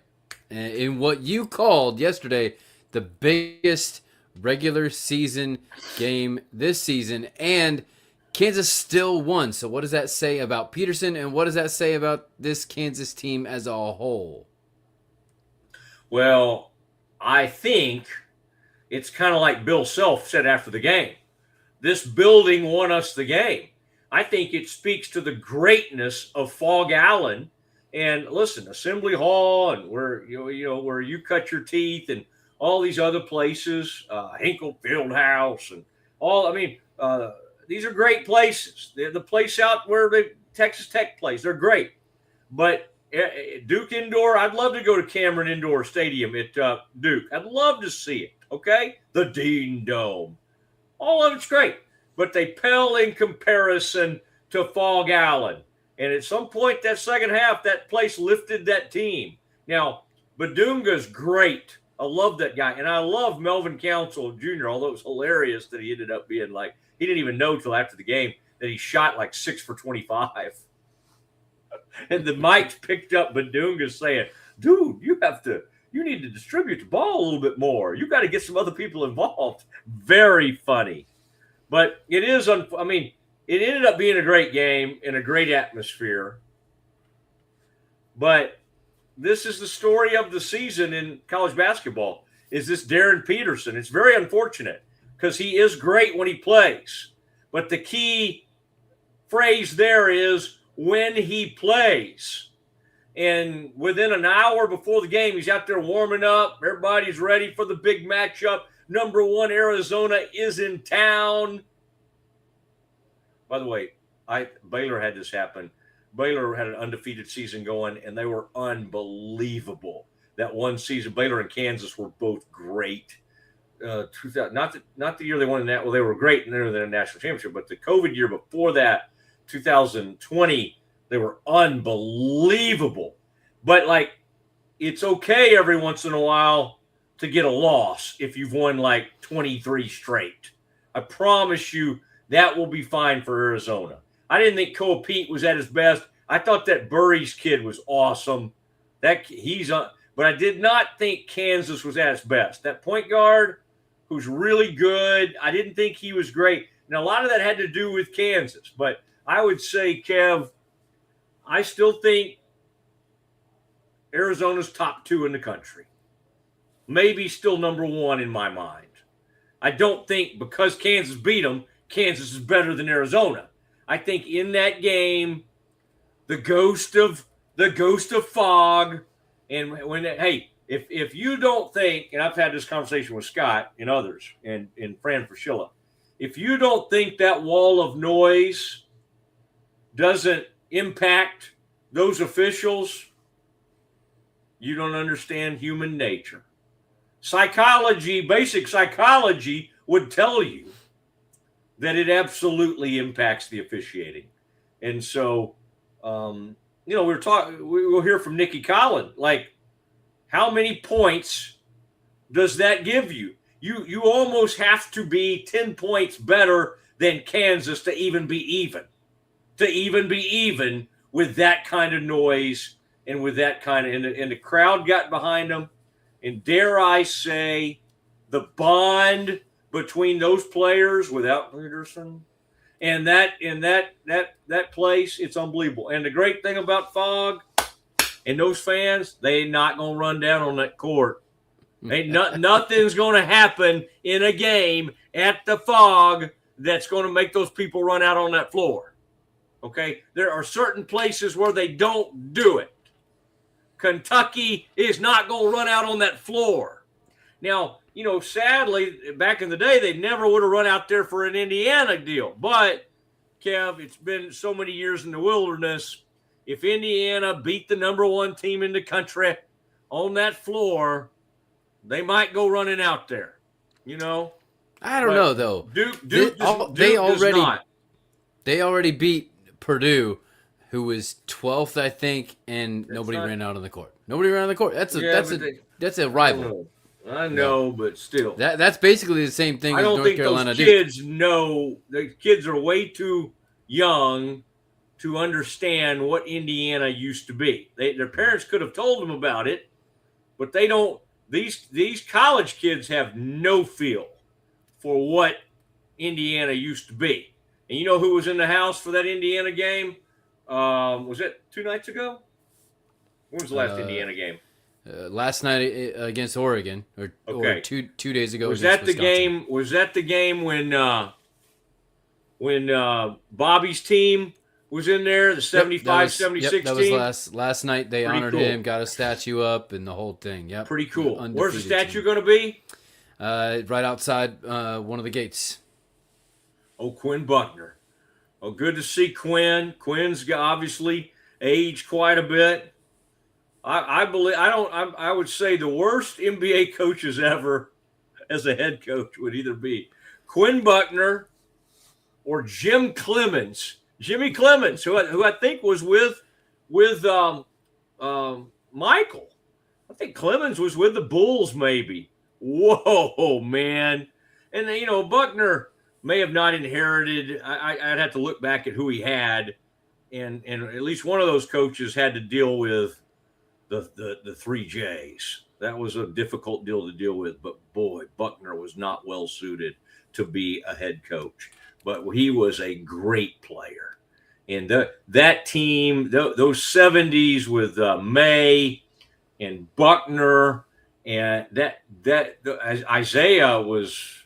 in what you called yesterday the biggest regular season game this season, and Kansas still won. So what does that say about Peterson, and what does that say about this Kansas team as a whole? Well, I think it's kind of like Bill Self said after the game. This building won us the game. I think it speaks to the greatness of Fog Allen. And listen, Assembly Hall and where you cut your teeth and all these other places, Hinkle Fieldhouse and all. These are great places. They're the place out where the Texas Tech plays. They're great. But Duke Indoor, I'd love to go to Cameron Indoor Stadium at Duke. I'd love to see it. Okay, the Dean Dome, all of it's great, but they pale in comparison to Fog Allen. And at some point, that second half, that place lifted that team. Now, Badunga's great. I love that guy. And I love Melvin Council Jr., although it was hilarious that he ended up being he didn't even know till after the game that he shot 6 for 25. and the mics picked up Badunga saying, dude, you need to distribute the ball a little bit more. You got to get some other people involved. Very funny. But it is, it ended up being a great game and a great atmosphere. But this is the story of the season in college basketball, is this Darren Peterson. It's very unfortunate because he is great when he plays. But the key phrase there is when he plays. And within an hour before the game, he's out there warming up. Everybody's ready for the big matchup. Number 1, Arizona is in town. By the way, Baylor had this happen. Baylor had an undefeated season going, and they were unbelievable. That one season, Baylor and Kansas were both great. 2000, not the year they won that. Well, they were great and they were in the national championship. But the COVID year before that, 2020, they were unbelievable. But like, it's okay every once in a while to get a loss if you've won like 23 straight. I promise you that will be fine for Arizona. I didn't think Koa Pete was at his best. I thought that Burry's kid was awesome. But I did not think Kansas was at its best. That point guard, who's really good, I didn't think he was great. Now, a lot of that had to do with Kansas. But I would say, Kev, I still think Arizona's top 2 in the country. Maybe still number 1 in my mind. I don't think because Kansas beat them, Kansas is better than Arizona. I think in that game, the ghost of Fog, and if you don't think, and I've had this conversation with Scott and others, and Fran Fraschilla, if you don't think that wall of noise doesn't impact those officials, you don't understand human nature. Psychology, basic psychology would tell you that it absolutely impacts the officiating. And so, we'll hear from Nicki Collen, like, how many points does that give you? You almost have to be 10 points better than Kansas to even be even. With that kind of noise and with that kind of, and the crowd got behind them. And dare I say, the bond between those players without Peterson and that place, it's unbelievable. And the great thing about Fog and those fans, they ain't not going to run down on that court. Nothing's going to happen in a game at the Fog that's going to make those people run out on that floor. Okay? There are certain places where they don't do it. Kentucky is not going to run out on that floor. Now, sadly, back in the day, they never would have run out there for an Indiana deal. But, Kev, it's been so many years in the wilderness. If Indiana beat the number 1 team in the country on that floor, they might go running out there. I don't know, though. They already beat Purdue, who was 12th, I think, and nobody ran out on the court. That's a rival. I know, but still. That's basically the same thing as North Carolina do. I don't think those kids know. The kids are way too young to understand what Indiana used to be. Their parents could have told them about it, but they don't. These college kids have no feel for what Indiana used to be. And you know who was in the house for that Indiana game? Was it 2 nights ago? When was the last Indiana game? Last night against Oregon, or two days ago. Was that the game? Was that the game when Bobby's team was in there, the 75-76 team? That was last night. They honored him, got a statue up, and the whole thing. Yep, pretty cool. Where's the statue going to be? Right outside one of the gates. Oh, Quinn Buckner. Oh, good to see Quinn. Quinn's obviously aged quite a bit. I would say the worst NBA coaches ever as a head coach would either be Quinn Buckner or Jimmy Clemens, who I think was with Michael. I think Clemens was with the Bulls, maybe. Whoa, man. And, Buckner may have not inherited. I'd have to look back at who he had. and at least one of those coaches had to deal with the 3 J's. That was a difficult deal to deal with, but boy, Buckner was not well suited to be a head coach. But he was a great player. And that team, those 70s with May and Buckner, and that Isaiah was,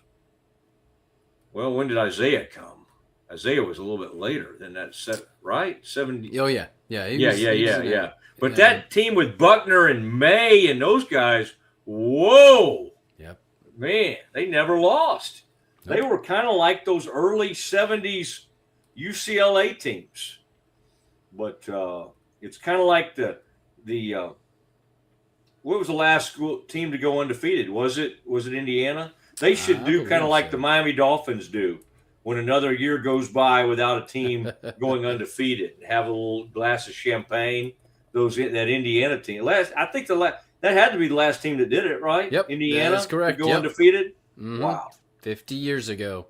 well, when did Isaiah come? Isaiah was a little bit later than that, right? 70. Oh, yeah. Yeah. Yeah. But that team with Buckner and May and those guys, whoa. Yep. Man, they never lost. Nope. They were kind of like those early 70s UCLA teams. But it's kind of like the what was the last team to go undefeated? Was it Indiana? They should do kind of like the Miami Dolphins do when another year goes by without a team going undefeated and have a little glass of champagne. That Indiana team. I think that had to be the last team that did it, right? Yep, Indiana. That's correct. To go undefeated. Mm-hmm. Wow. 50 years ago.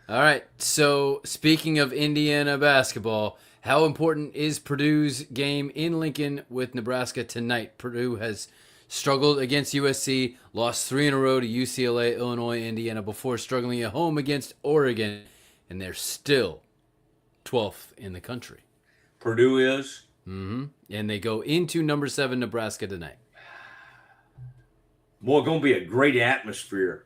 All right. So speaking of Indiana basketball, how important is Purdue's game in Lincoln with Nebraska tonight? Purdue has struggled against USC, lost 3 in a row to UCLA, Illinois, Indiana before struggling at home against Oregon, and they're still 12th in the country. Purdue is? Mm-hmm. And they go into number 7 Nebraska tonight. Boy, going to be a great atmosphere.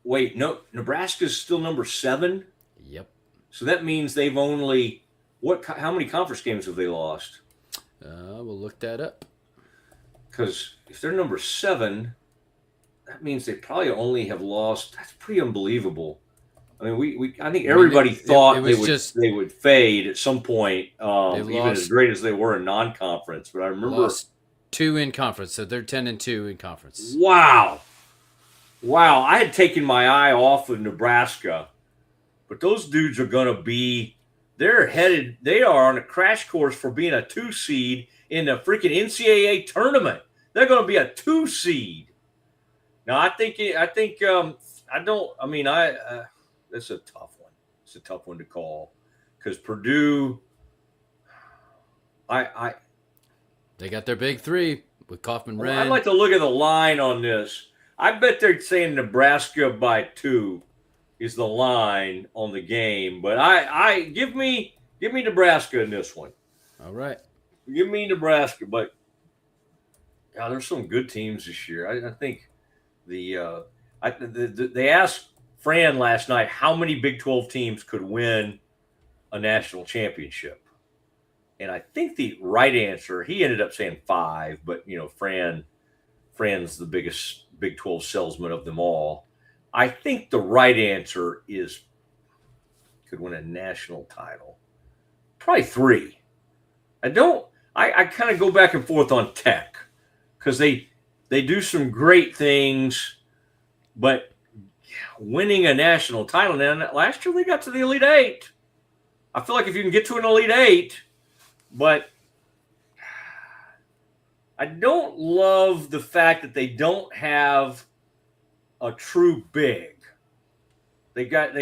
Wait, no, Nebraska's still number 7? Yep. So that means they've only how many conference games have they lost? We'll look that up. Because if they're number 7, that means they probably only have lost. That's pretty unbelievable. I mean, I think everybody thought they would fade at some point, even as great as they were in non-conference. But I remember lost 2 in conference, so they're 10-2 in conference. Wow! I had taken my eye off of Nebraska, but those dudes are going to be. They are on a crash course for being a 2 seed in the freaking NCAA tournament. They're going to be a 2 seed. Now, that's a tough one. It's a tough one to call because Purdue, they got their big 3 with Kaufman Wren. I'd like to look at the line on this. I bet they're saying Nebraska by 2 is the line on the game, but I give me Nebraska in this one. All right, give me Nebraska, but there's some good teams this year. I think they asked Fran last night how many Big 12 teams could win a national championship. And I think the right answer, he ended up saying 5, but Fran's the biggest Big 12 salesman of them all. I think the right answer is could win a national title. Probably 3. I kind of go back and forth on Tech because they do some great things, but winning a national title. Now, last year they got to the Elite 8. I feel like if you can get to an Elite 8, but I don't love the fact that they don't have a true big. They got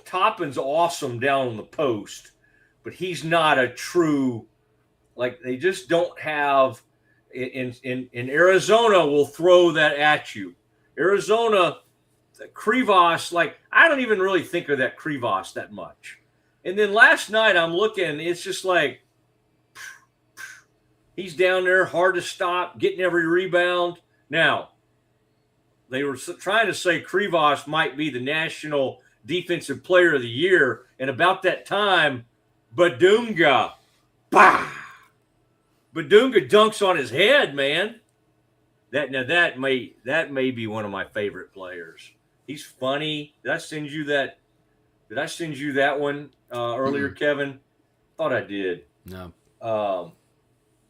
Toppin's awesome down on the post, but he's not a true, like they just don't have in Arizona will throw that at you. Arizona, Krivas, like I don't even really think of that Krivas that much. And then last night I'm looking, it's just like he's down there, hard to stop, getting every rebound. Now, they were trying to say Krivas might be the National Defensive Player of the Year, and about that time, Badunga dunks on his head, man. That may be one of my favorite players. He's funny. Did I send you that one earlier, Kevin? Thought I did. No.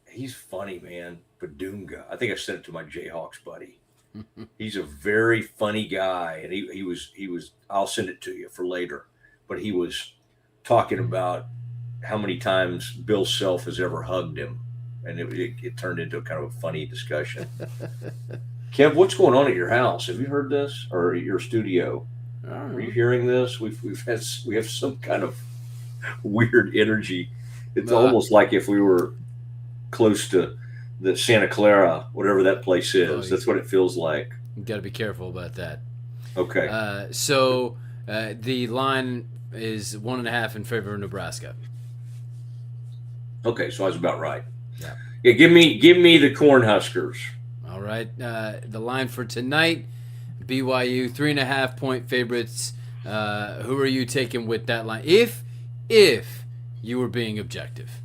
He's funny, man. Badunga. I think I sent it to my Jayhawks buddy. He's a very funny guy, and he was. I'll send it to you for later. But he was talking about how many times Bill Self has ever hugged him, and it turned into a kind of a funny discussion. Kev, what's going on at your house? Have you heard this, or your studio? Are you hearing this? We have some kind of weird energy. It's almost like if we were close to the Santa Clara, whatever that place is. That's what it feels like. You got to be careful about that. Okay. So the line is 1.5 in favor of Nebraska. Okay, so I was about right. Yeah. Give me the Cornhuskers. All right. The line for tonight, BYU 3.5-point favorites. Who are you taking with that line? If you were being objective.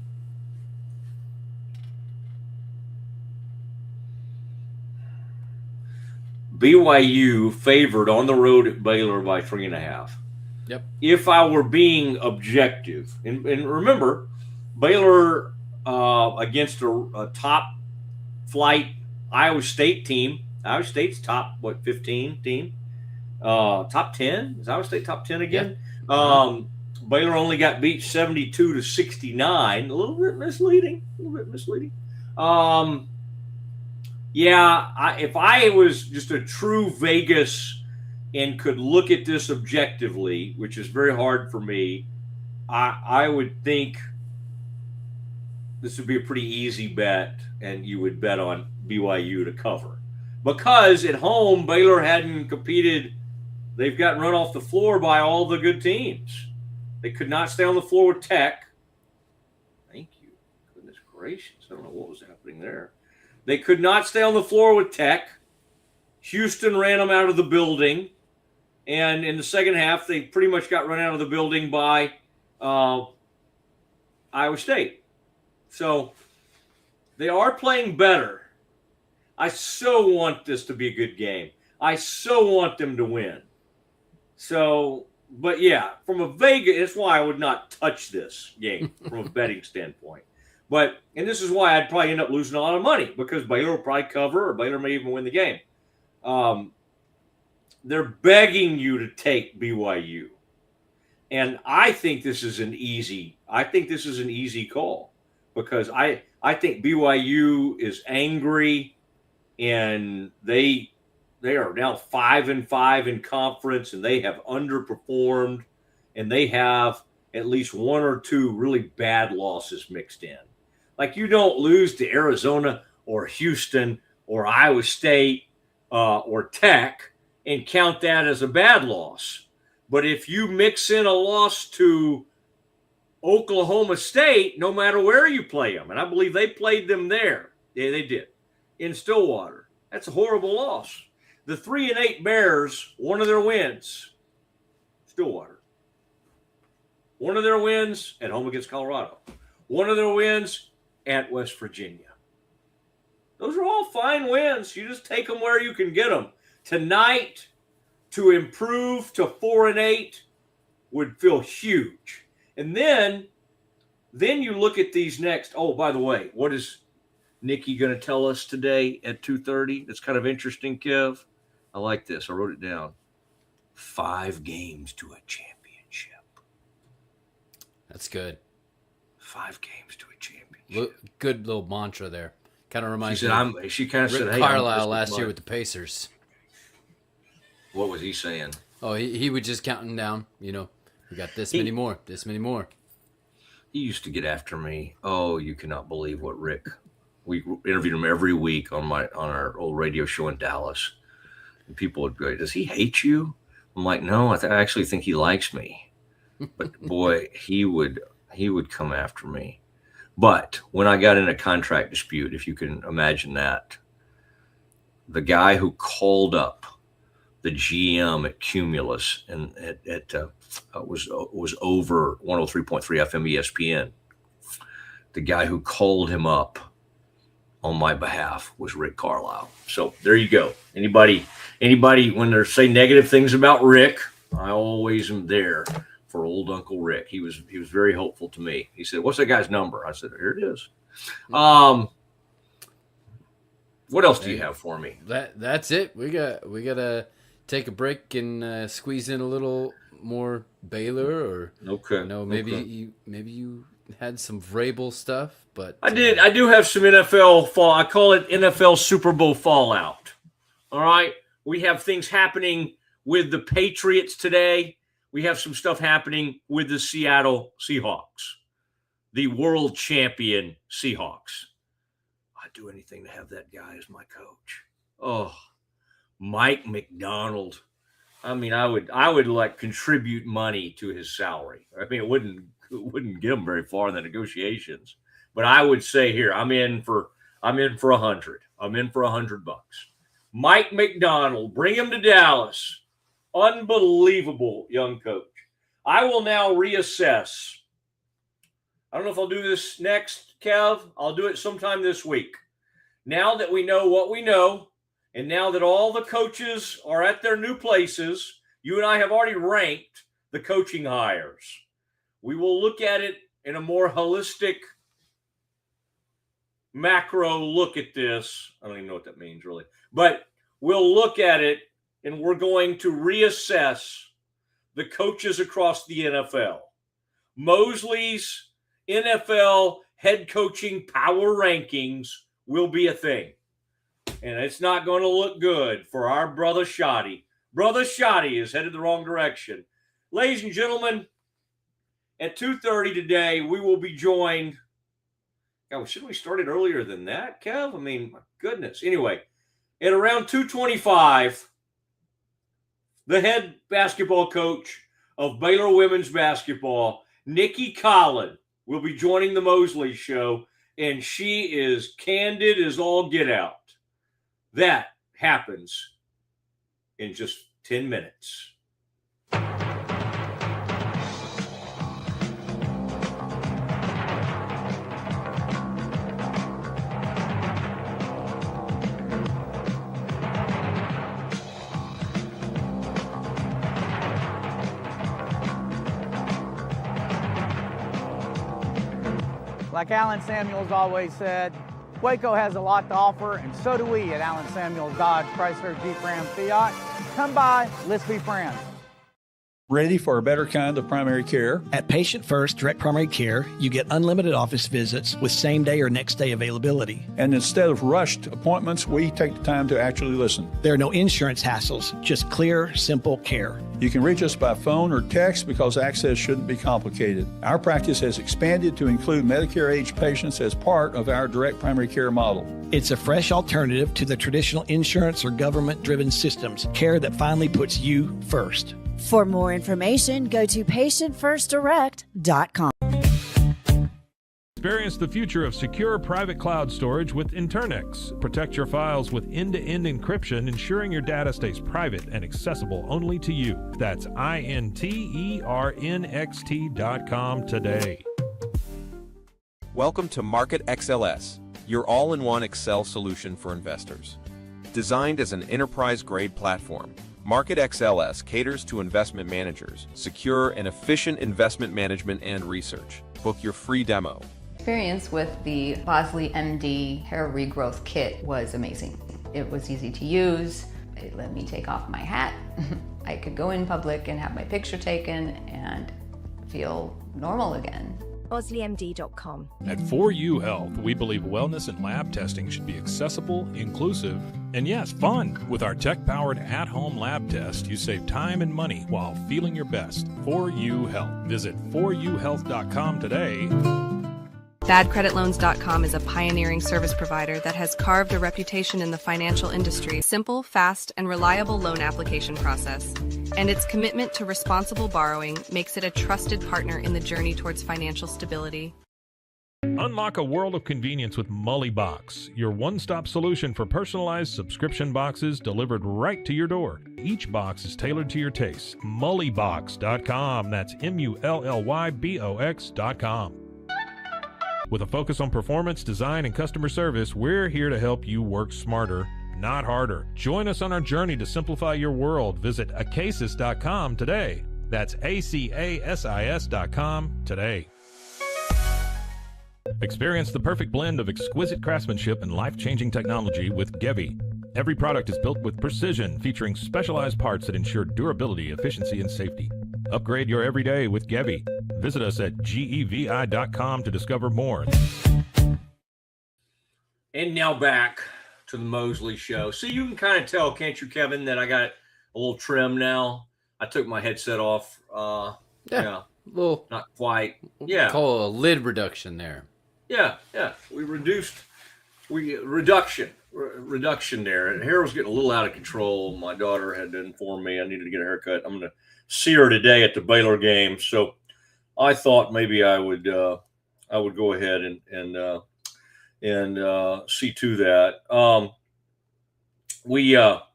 BYU favored on the road at Baylor by 3.5. Yep. If I were being objective, and remember, Baylor against a top flight Iowa State team. Iowa State's top 15 team, top 10. Is Iowa State top 10 again? Yeah. Baylor only got beat 72-69. A little bit misleading. Yeah, if I was just a true Vegas and could look at this objectively, which is very hard for me, I would think this would be a pretty easy bet, and you would bet on BYU to cover. Because at home, Baylor hadn't competed. They've gotten run off the floor by all the good teams. They could not stay on the floor with Tech. Thank you. Goodness gracious. I don't know what was happening there. They could not stay on the floor with Tech. Houston ran them out of the building. And in the second half, they pretty much got run out of the building by Iowa State. So they are playing better. I so want this to be a good game. I so want them to win. So, but yeah, from a Vegas, that's why I would not touch this game from a betting standpoint. But, and this is why I'd probably end up losing a lot of money, because Baylor will probably cover, or Baylor may even win the game. They're begging you to take BYU. And I think this is an easy call, because I think BYU is angry, and they are now 5-5 in conference, and they have underperformed, and they have at least one or two really bad losses mixed in. Like, you don't lose to Arizona or Houston or Iowa State or Tech and count that as a bad loss. But if you mix in a loss to Oklahoma State, no matter where you play them, and I believe they played them there. Yeah, they did. In Stillwater. That's a horrible loss. The 3-8 Bears, one of their wins, Stillwater. One of their wins at home against Colorado. One of their wins at West Virginia. Those are all fine wins. You just take them where you can get them. Tonight, to improve to 4-8 would feel huge. And then you look at these next. Oh, by the way, what is Nicki going to tell us today at 2:30? That's kind of interesting, Kev. I like this. I wrote it down. 5 games to a championship. That's good. 5 games to a championship. Good little mantra there. Kind of reminds me. She kind of said, Rick Carlisle last year with the Pacers. What was he saying? Oh, he was just counting down. You know, we got this many more. This many more. He used to get after me. Oh, you cannot believe what Rick. We interviewed him every week on our old radio show in Dallas. And people would go, "Does he hate you?" I'm like, "No, I actually think he likes me." But boy, he would come after me. But when I got in a contract dispute, if you can imagine that, the guy who called up the GM at Cumulus and was over 103.3 FM ESPN, the guy who called him up on my behalf was Rick Carlisle. So there you go. Anybody when they say negative things about Rick, I always am there for old Uncle Rick. He was very helpful to me. He said, "What's that guy's number?" I said, "Here it is." What else do you have for me? That's it. We gotta take a break and squeeze in a little more Baylor, or okay. Maybe you had some Vrabel stuff, but I did. I do have some NFL fall. I call it NFL Super Bowl fallout. All right, we have things happening with the Patriots today. we have some stuff happening with the Seattle Seahawks, the world champion Seahawks. I'd do anything to have that guy as my coach. Oh, Mike McDonald. I mean, I would like contribute money to his salary. I mean, it wouldn't get him very far in the negotiations. But I would say here, I'm in for 100. I'm in for $100. Mike McDonald, bring him to Dallas. Unbelievable young coach. I will now reassess. I don't know if I'll do this next, Kev. I'll do it sometime this week. Now that we know what we know, and now that all the coaches are at their new places, you and I have already ranked the coaching hires. We will look at it in a more holistic, macro look at this. I don't even know what that means, really. But we'll look at it, and we're going to reassess the coaches across the NFL. Mosley's NFL head coaching power rankings will be a thing. And it's not going to look good for our brother Shoppe. Brother Shoppe is headed the wrong direction. Ladies and gentlemen, at 2:30 today, we will be joined. God, shouldn't we started earlier than that, Kev? I mean, my goodness. Anyway, at around 2:25, the head basketball coach of Baylor women's basketball, Nicki Collen, will be joining the Mosley Show, and she is candid as all get out. That happens in just 10 minutes. Like Alan Samuels always said, Waco has a lot to offer, and so do we at Alan Samuels Dodge, Chrysler, Jeep, Ram, Fiat. Come by, let's be friends. Ready for a better kind of primary care? At Patient First Direct Primary Care, you get unlimited office visits with same-day or next-day availability. And instead of rushed appointments, we take the time to actually listen. There are no insurance hassles, just clear, simple care. You can reach us by phone or text because access shouldn't be complicated. Our practice has expanded to include Medicare-age patients as part of our direct primary care model. It's a fresh alternative to the traditional insurance or government-driven systems, care that finally puts you first. For more information, go to patientfirstdirect.com. Experience the future of secure private cloud storage with Internix. Protect your files with end-to-end encryption, ensuring your data stays private and accessible only to you. That's INTERNXT.com today. Welcome to Market XLS, your all-in-one Excel solution for investors. Designed as an enterprise-grade platform, Market XLS caters to investment managers, secure and efficient investment management and research. Book your free demo. Experience with the Mosley MD hair regrowth kit was amazing. It was easy to use. It let me take off my hat. I could go in public and have my picture taken and feel normal again. MosleyMD.com. At 4U Health, we believe wellness and lab testing should be accessible, inclusive, and yes, fun. With our tech-powered at-home lab test, you save time and money while feeling your best. 4U Health. Visit 4uhealth.com today. BadCreditLoans.com is a pioneering service provider that has carved a reputation in the financial industry. Simple, fast, and reliable loan application process. And its commitment to responsible borrowing makes it a trusted partner in the journey towards financial stability. Unlock a world of convenience with Mullybox, your one-stop solution for personalized subscription boxes delivered right to your door. Each box is tailored to your taste. Mullybox.com. That's MULLYBOX.com. With a focus on performance, design, and customer service, we're here to help you work smarter, not harder. Join us on our journey to simplify your world. Visit acasis.com today. That's ACASIS.com today. Experience the perfect blend of exquisite craftsmanship and life-changing technology with Gevi. Every product is built with precision, featuring specialized parts that ensure durability, efficiency, and safety. Upgrade your everyday with Gevi. Visit us at gevi.com to discover more. And now back to the Mosley Show. So you can kind of tell, can't you, Kevin, that I got a little trim now? I took my headset off. Yeah. Little, not quite. Yeah. Call a lid reduction there. Yeah. We reduction there. Hair was getting a little out of control. My daughter had to inform me I needed to get a haircut. I'm going to see her today at the Baylor game, so I thought maybe I would go ahead and see to that. We got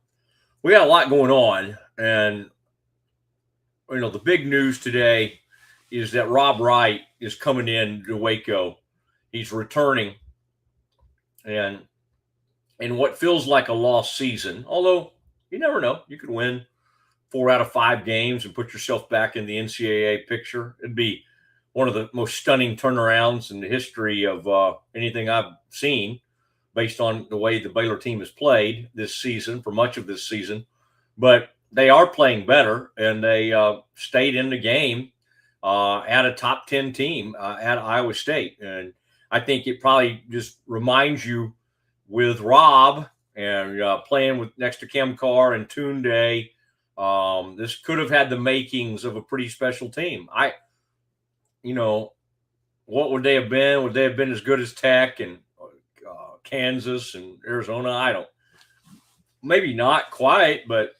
a lot going on, and the big news today is that Rob Wright is coming in to Waco. He's returning, and in what feels like a lost season, although you never know, you could win 4 out of 5 games and put yourself back in the NCAA picture. It'd be one of the most stunning turnarounds in the history of anything I've seen, based on the way the Baylor team has played this season, for much of this season. But they are playing better, and they stayed in the game at a top 10 team at Iowa State. And I think it probably just reminds you, with Rob and playing with next to Cam Carr and Tunde, this could have had the makings of a pretty special team. What would they have been? Would they have been as good as Tech and Kansas and Arizona? Maybe not quite, but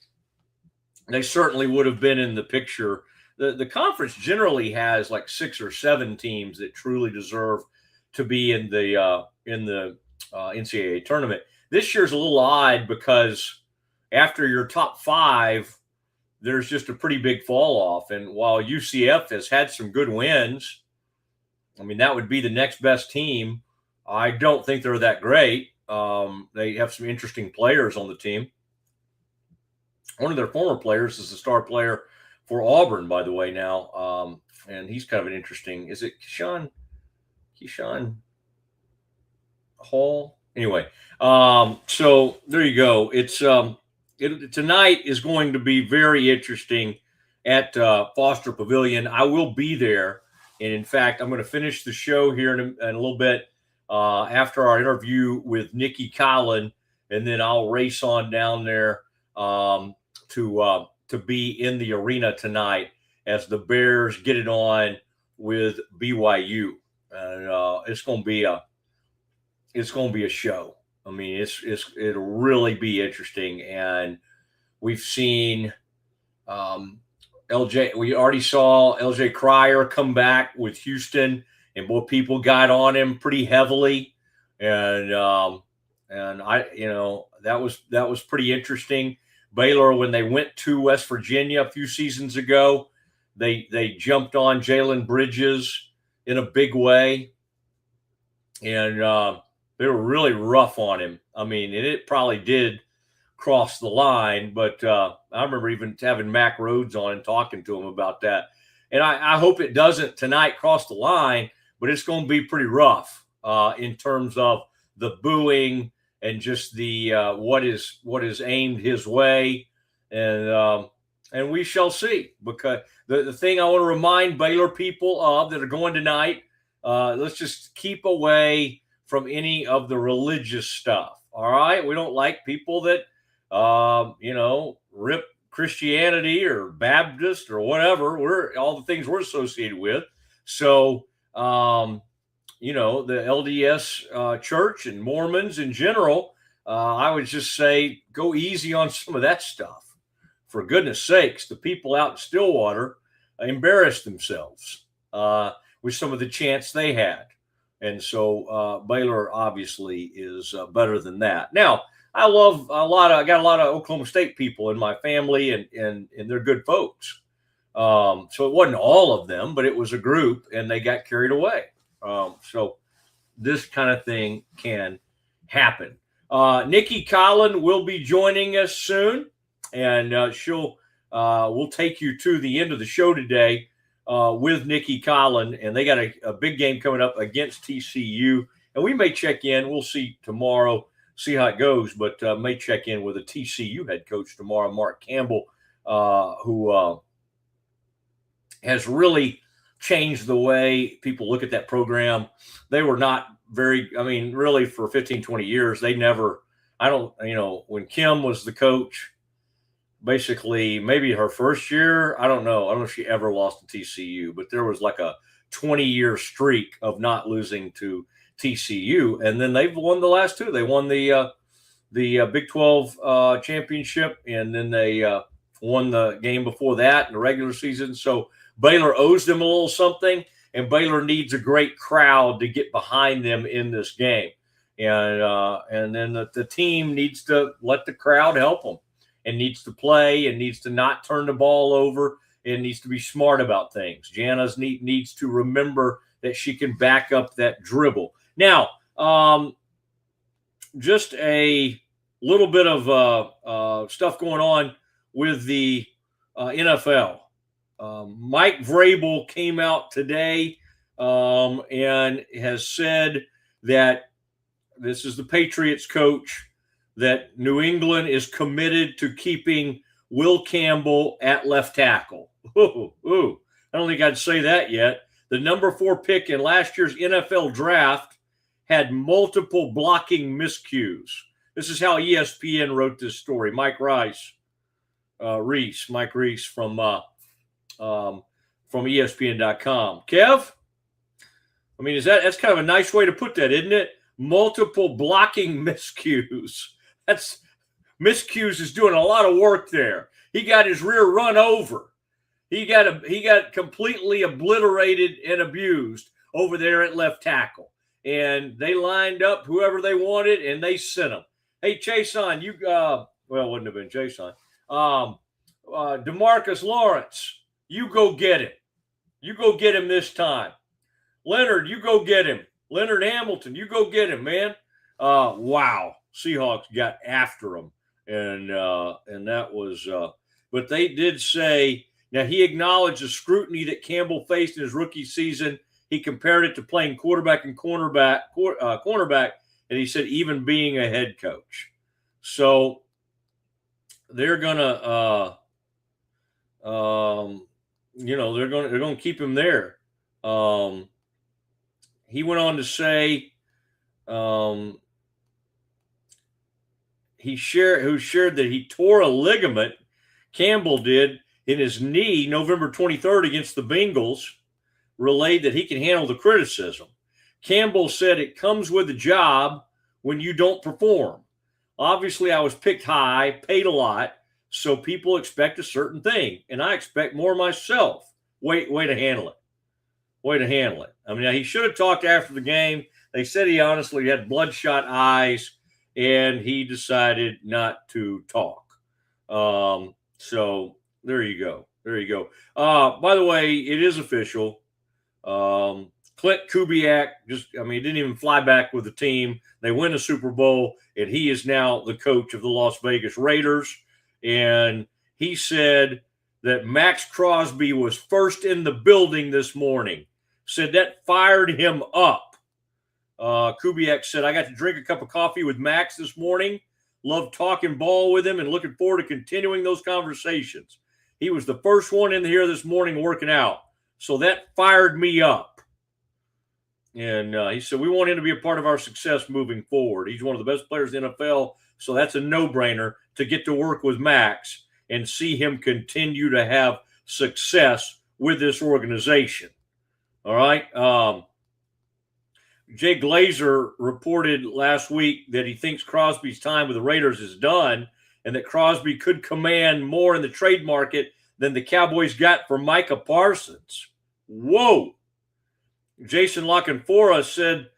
they certainly would have been in the picture. The conference generally has like 6 or 7 teams that truly deserve to be in the NCAA tournament. This year's a little odd because after your top 5, there's just a pretty big fall off. And while UCF has had some good wins, that would be the next best team. I don't think they're that great. They have some interesting players on the team. One of their former players is the star player for Auburn, by the way, now. And he's kind of an interesting, is it Keyshawn Hall? Anyway, so there you go. It's tonight is going to be very interesting at Foster Pavilion. I will be there. And in fact, I'm going to finish the show here in a little bit after our interview with Nicki Collen, and then I'll race on down there to be in the arena tonight as the Bears get it on with BYU. And it's going to be a show. It'll really be interesting. And we've seen we already saw LJ Cryer come back with Houston, and boy, people got on him pretty heavily. And that was pretty interesting. Baylor, when they went to West Virginia a few seasons ago, they jumped on Jalen Bridges in a big way. And they were really rough on him. And it probably did cross the line, but I remember even having Mac Rhodes on and talking to him about that. And I hope it doesn't tonight cross the line, but it's going to be pretty rough in terms of the booing and just the what is aimed his way. And we shall see, because the thing I want to remind Baylor people of that are going tonight, let's just keep away from any of the religious stuff. All right. We don't like people that, rip Christianity or Baptist or whatever. We're all the things we're associated with. So, the LDS church and Mormons in general, I would just say go easy on some of that stuff. For goodness sakes, the people out in Stillwater embarrassed themselves with some of the chants they had. And so Baylor obviously is better than that. Now, I got a lot of Oklahoma State people in my family, and they're good folks. So it wasn't all of them, but it was a group, and they got carried away. So this kind of thing can happen. Nicki Collen will be joining us soon, and we'll take you to the end of the show today with Nicki Collen, and they got a big game coming up against TCU, and we may check in. We'll see tomorrow, see how it goes, but may check in with a TCU head coach tomorrow, Mark Campbell, who has really changed the way people look at that program. They were not really for 15, 20 years, when Kim was the coach, basically maybe her first year. I don't know if she ever lost to TCU, but there was like a 20-year streak of not losing to TCU, and then they've won the last two. They won the Big 12 championship, and then they won the game before that in the regular season. So Baylor owes them a little something, and Baylor needs a great crowd to get behind them in this game. And then the team needs to let the crowd help them, and needs to play, and needs to not turn the ball over, and needs to be smart about things. Jana's needs to remember that she can back up that dribble. Now, just a little bit of stuff going on with the NFL. Mike Vrabel came out today and has said that this is the Patriots coach, that New England is committed to keeping Will Campbell at left tackle. I don't think I'd say that yet. The number 4 pick in last year's NFL draft had multiple blocking miscues. This is how ESPN wrote this story. Mike Reese from ESPN.com. Kev? I mean, that's kind of a nice way to put that, isn't it? Multiple blocking miscues. Miscues is doing a lot of work there. He got his rear run over. He got completely obliterated and abused over there at left tackle. And they lined up whoever they wanted, and they sent him. Hey, Chason, it wouldn't have been Chason. DeMarcus Lawrence, you go get him. You go get him this time. Leonard, you go get him. Leonard Hamilton, you go get him, man. Wow. Seahawks got after him. And that was but they did say, now he acknowledged the scrutiny that Campbell faced in his rookie season. He compared it to playing quarterback and cornerback, and he said even being a head coach. So they're gonna they're gonna keep him there. He went on to say he shared that he tore a ligament, Campbell did, in his knee November 23rd against the Bengals, relayed that he can handle the criticism. Campbell said it comes with the job when you don't perform. Obviously, I was picked high, paid a lot, so people expect a certain thing, and I expect more myself. Way to handle it. Way to handle it. I mean, he should have talked after the game. They said he honestly had bloodshot eyes, and he decided not to talk. So there you go. There you go. By the way, it is official. Clint Kubiak didn't even fly back with the team. They win the Super Bowl, and he is now the coach of the Las Vegas Raiders. And he said that Max Crosby was first in the building this morning. Said that fired him up. Kubiak said, I got to drink a cup of coffee with Max this morning. Loved talking ball with him and looking forward to continuing those conversations. He was the first one in here this morning working out. So that fired me up. And he said, we want him to be a part of our success moving forward. He's one of the best players in the NFL. So that's a no-brainer to get to work with Max and see him continue to have success with this organization. All right. Jay Glazer reported last week that he thinks Crosby's time with the Raiders is done and that Crosby could command more in the trade market than the Cowboys got for Micah Parsons. Whoa. Jason Lockenfora said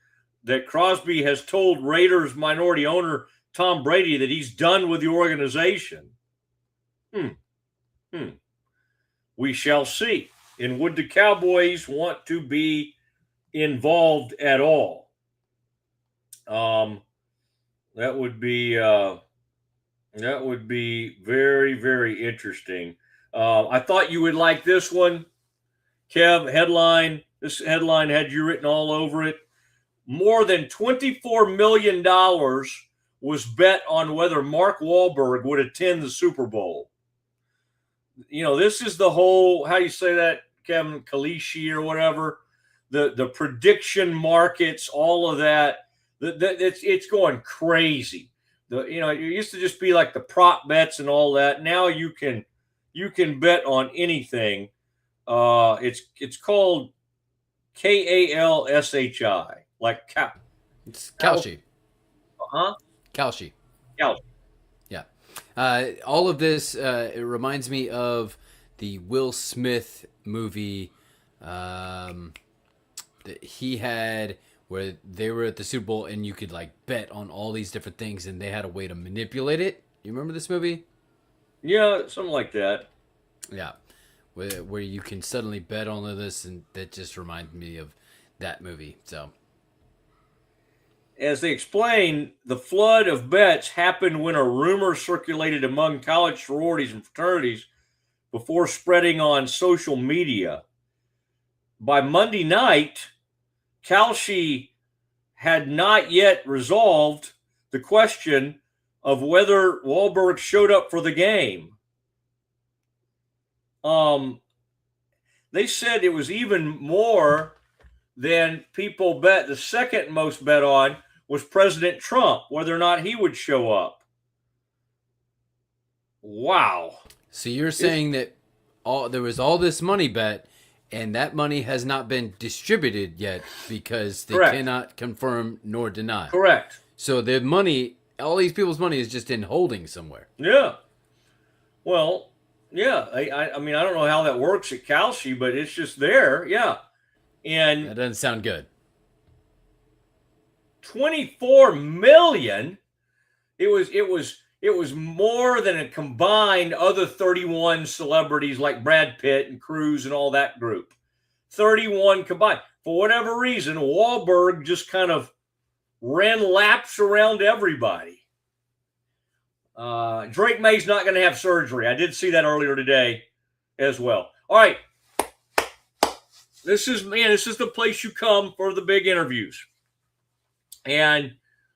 that Crosby has told Raiders minority owner Tom Brady that he's done with the organization. We shall see. And would the Cowboys want to be involved at all? That would be very, very interesting. I thought you would like this one, Kev. Headline. This headline had you written all over it. More than $24 million was bet on whether Mark Wahlberg would attend the Super Bowl. You know, this is the whole, how do you say that, Kevin, Kalishi or whatever, the prediction markets, all of that. It's going crazy. it used to just be like the prop bets and all that. Now you can bet on anything. It's called KALSHI, like cap. It's Kalshi. Kalshi. Yeah. All of this, it reminds me of the Will Smith movie that he had, where they were at the Super Bowl and you could like bet on all these different things and they had a way to manipulate it. You remember this movie? Yeah, something like that. Yeah. Where you can suddenly bet on this, and that just reminds me of that movie. So, as they explain, the flood of bets happened when a rumor circulated among college sororities and fraternities before spreading on social media. By Monday night, Kalshi had not yet resolved the question of whether Wahlberg showed up for the game. They said it was even more than people bet. The second most bet on was President Trump, whether or not he would show up. Wow. So you're saying that there was all this money bet, and that money has not been distributed yet because they cannot confirm nor deny. Correct. So the money, all these people's money is just in holding somewhere. Yeah. Well, yeah. I mean, I don't know how that works at Kalshi, but it's just there. Yeah. And that doesn't sound good. 24 million. It was more than a combined other 31 celebrities like Brad Pitt and Cruz and all that group. 31 combined. For whatever reason, Wahlberg just kind of ran laps around everybody. Drake May's not going to have surgery. I did see that earlier today as well. All right. This is the place you come for the big interviews. And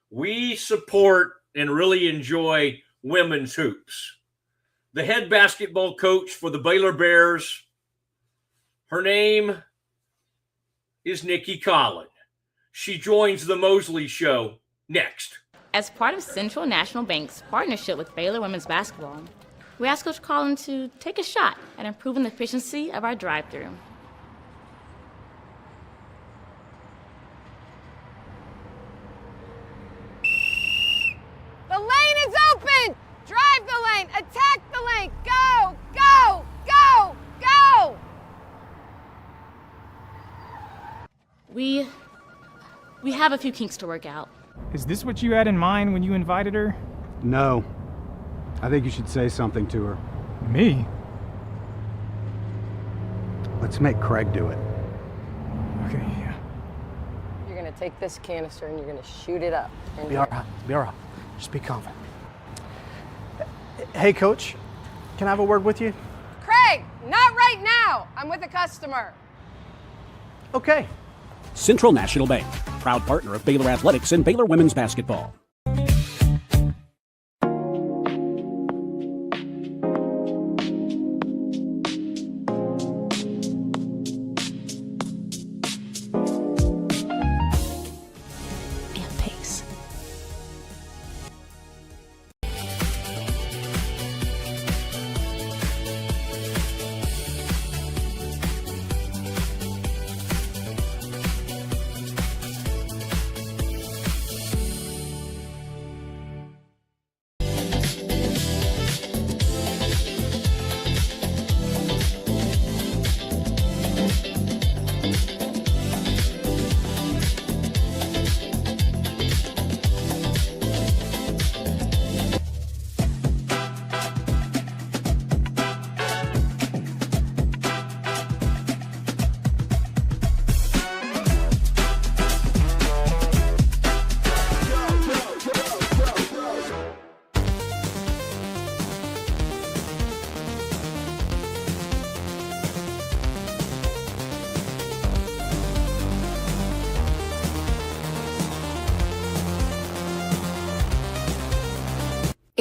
we support and really enjoy women's hoops. The head basketball coach for the Baylor Bears, her name is Nicki Collen. She joins the Mosley Show next. As part of Central National Bank's partnership with Baylor women's basketball, we asked Coach Collen to take a shot at improving the efficiency of our drive-thru. The lane is open! Drive the lane! Attack the lane! Go! Go! Go! Go! We have a few kinks to work out. Is this what you had in mind when you invited her? No. I think you should say something to her. Me? Let's make Craig do it. Okay, yeah. You're gonna take this canister and you're gonna shoot it up. Be all right. Be all right. Just be confident. Hey, Coach. Can I have a word with you? Craig, not right now. I'm with a customer. Okay. Central National Bank, proud partner of Baylor Athletics and Baylor women's basketball.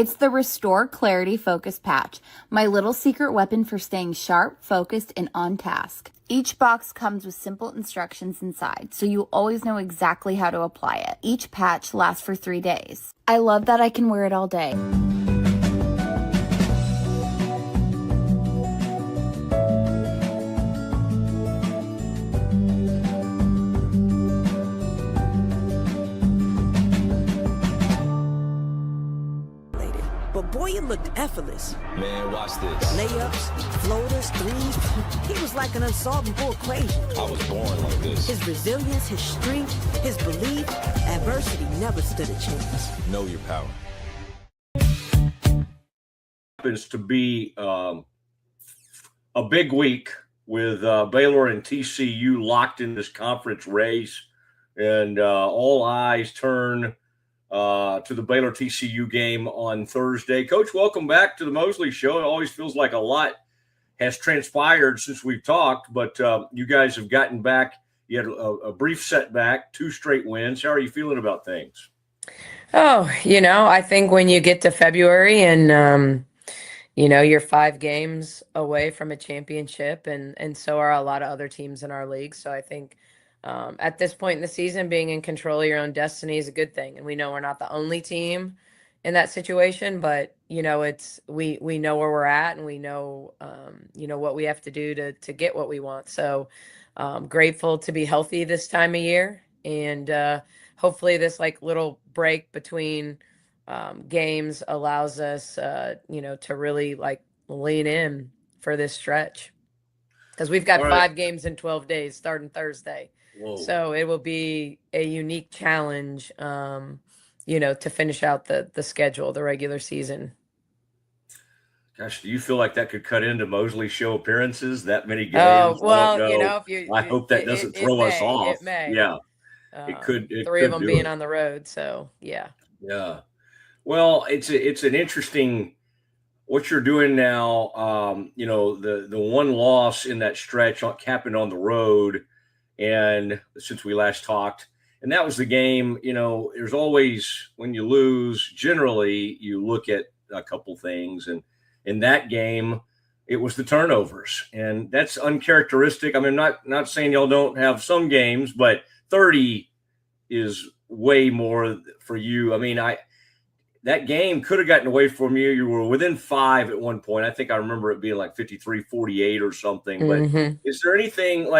It's the Restore Clarity Focus Patch, my little secret weapon for staying sharp, focused, and on task. Each box comes with simple instructions inside, so you always know exactly how to apply it. Each patch lasts for 3 days. I love that I can wear it all day. But boy, it looked effortless. Man, watch this. Layups, floaters, threes. He was like an unsolvable equation. I was born like this. His resilience, his strength, his belief, adversity never stood a chance. Know your power. Happens to be a big week with Baylor and TCU locked in this conference race, and all eyes turn to the Baylor TCU game on Thursday. Coach, welcome back to the Mosley Show. It always feels like a lot has transpired since we've talked, but you guys have gotten back. You had a brief setback, 2 straight wins. How are you feeling about things? Oh, I think when you get to February and, you're 5 games away from a championship, and so are a lot of other teams in our league. So I think at this point in the season, being in control of your own destiny is a good thing. And we know we're not the only team in that situation, but we know where we're at, and we know what we have to do to get what we want. So grateful to be healthy this time of year, and hopefully this little break between games allows us to really lean in for this stretch, because we've got 5 games in 12 days starting Thursday. Whoa. So it will be a unique challenge, to finish out the schedule, the regular season. Gosh, do you feel like that could cut into Mosley Show appearances, that many games? Oh, well, I hope that doesn't throw us off. It may. Yeah, it could. 3 of them being on the road, so yeah. Yeah. Well, it's an interesting what you're doing now. The one loss in that stretch happened on the road. And since we last talked, and that was the game, there's always, when you lose, generally you look at a couple things. And in that game, it was the turnovers. And that's uncharacteristic. I mean, not saying y'all don't have some games, but 30 is way more for you. I mean, that game could have gotten away from you. You were within 5 at one point. I think I remember it being 53-48 or something. But is there anything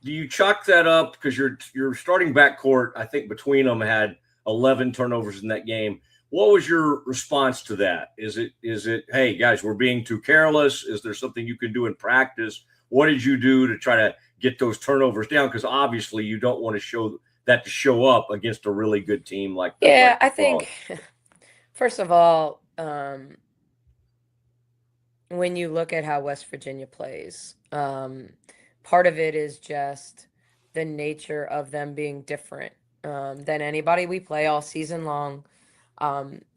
do you chalk that up, because your starting backcourt, I think between them had 11 turnovers in that game? What was your response to that? Is it, hey guys, we're being too careless? Is there something you can do in practice? What did you do to try to get those turnovers down? Because obviously you don't want to show up against a really good team like that. Yeah, I think first of all, when you look at how West Virginia plays, part of it is just the nature of them being different than anybody we play all season long.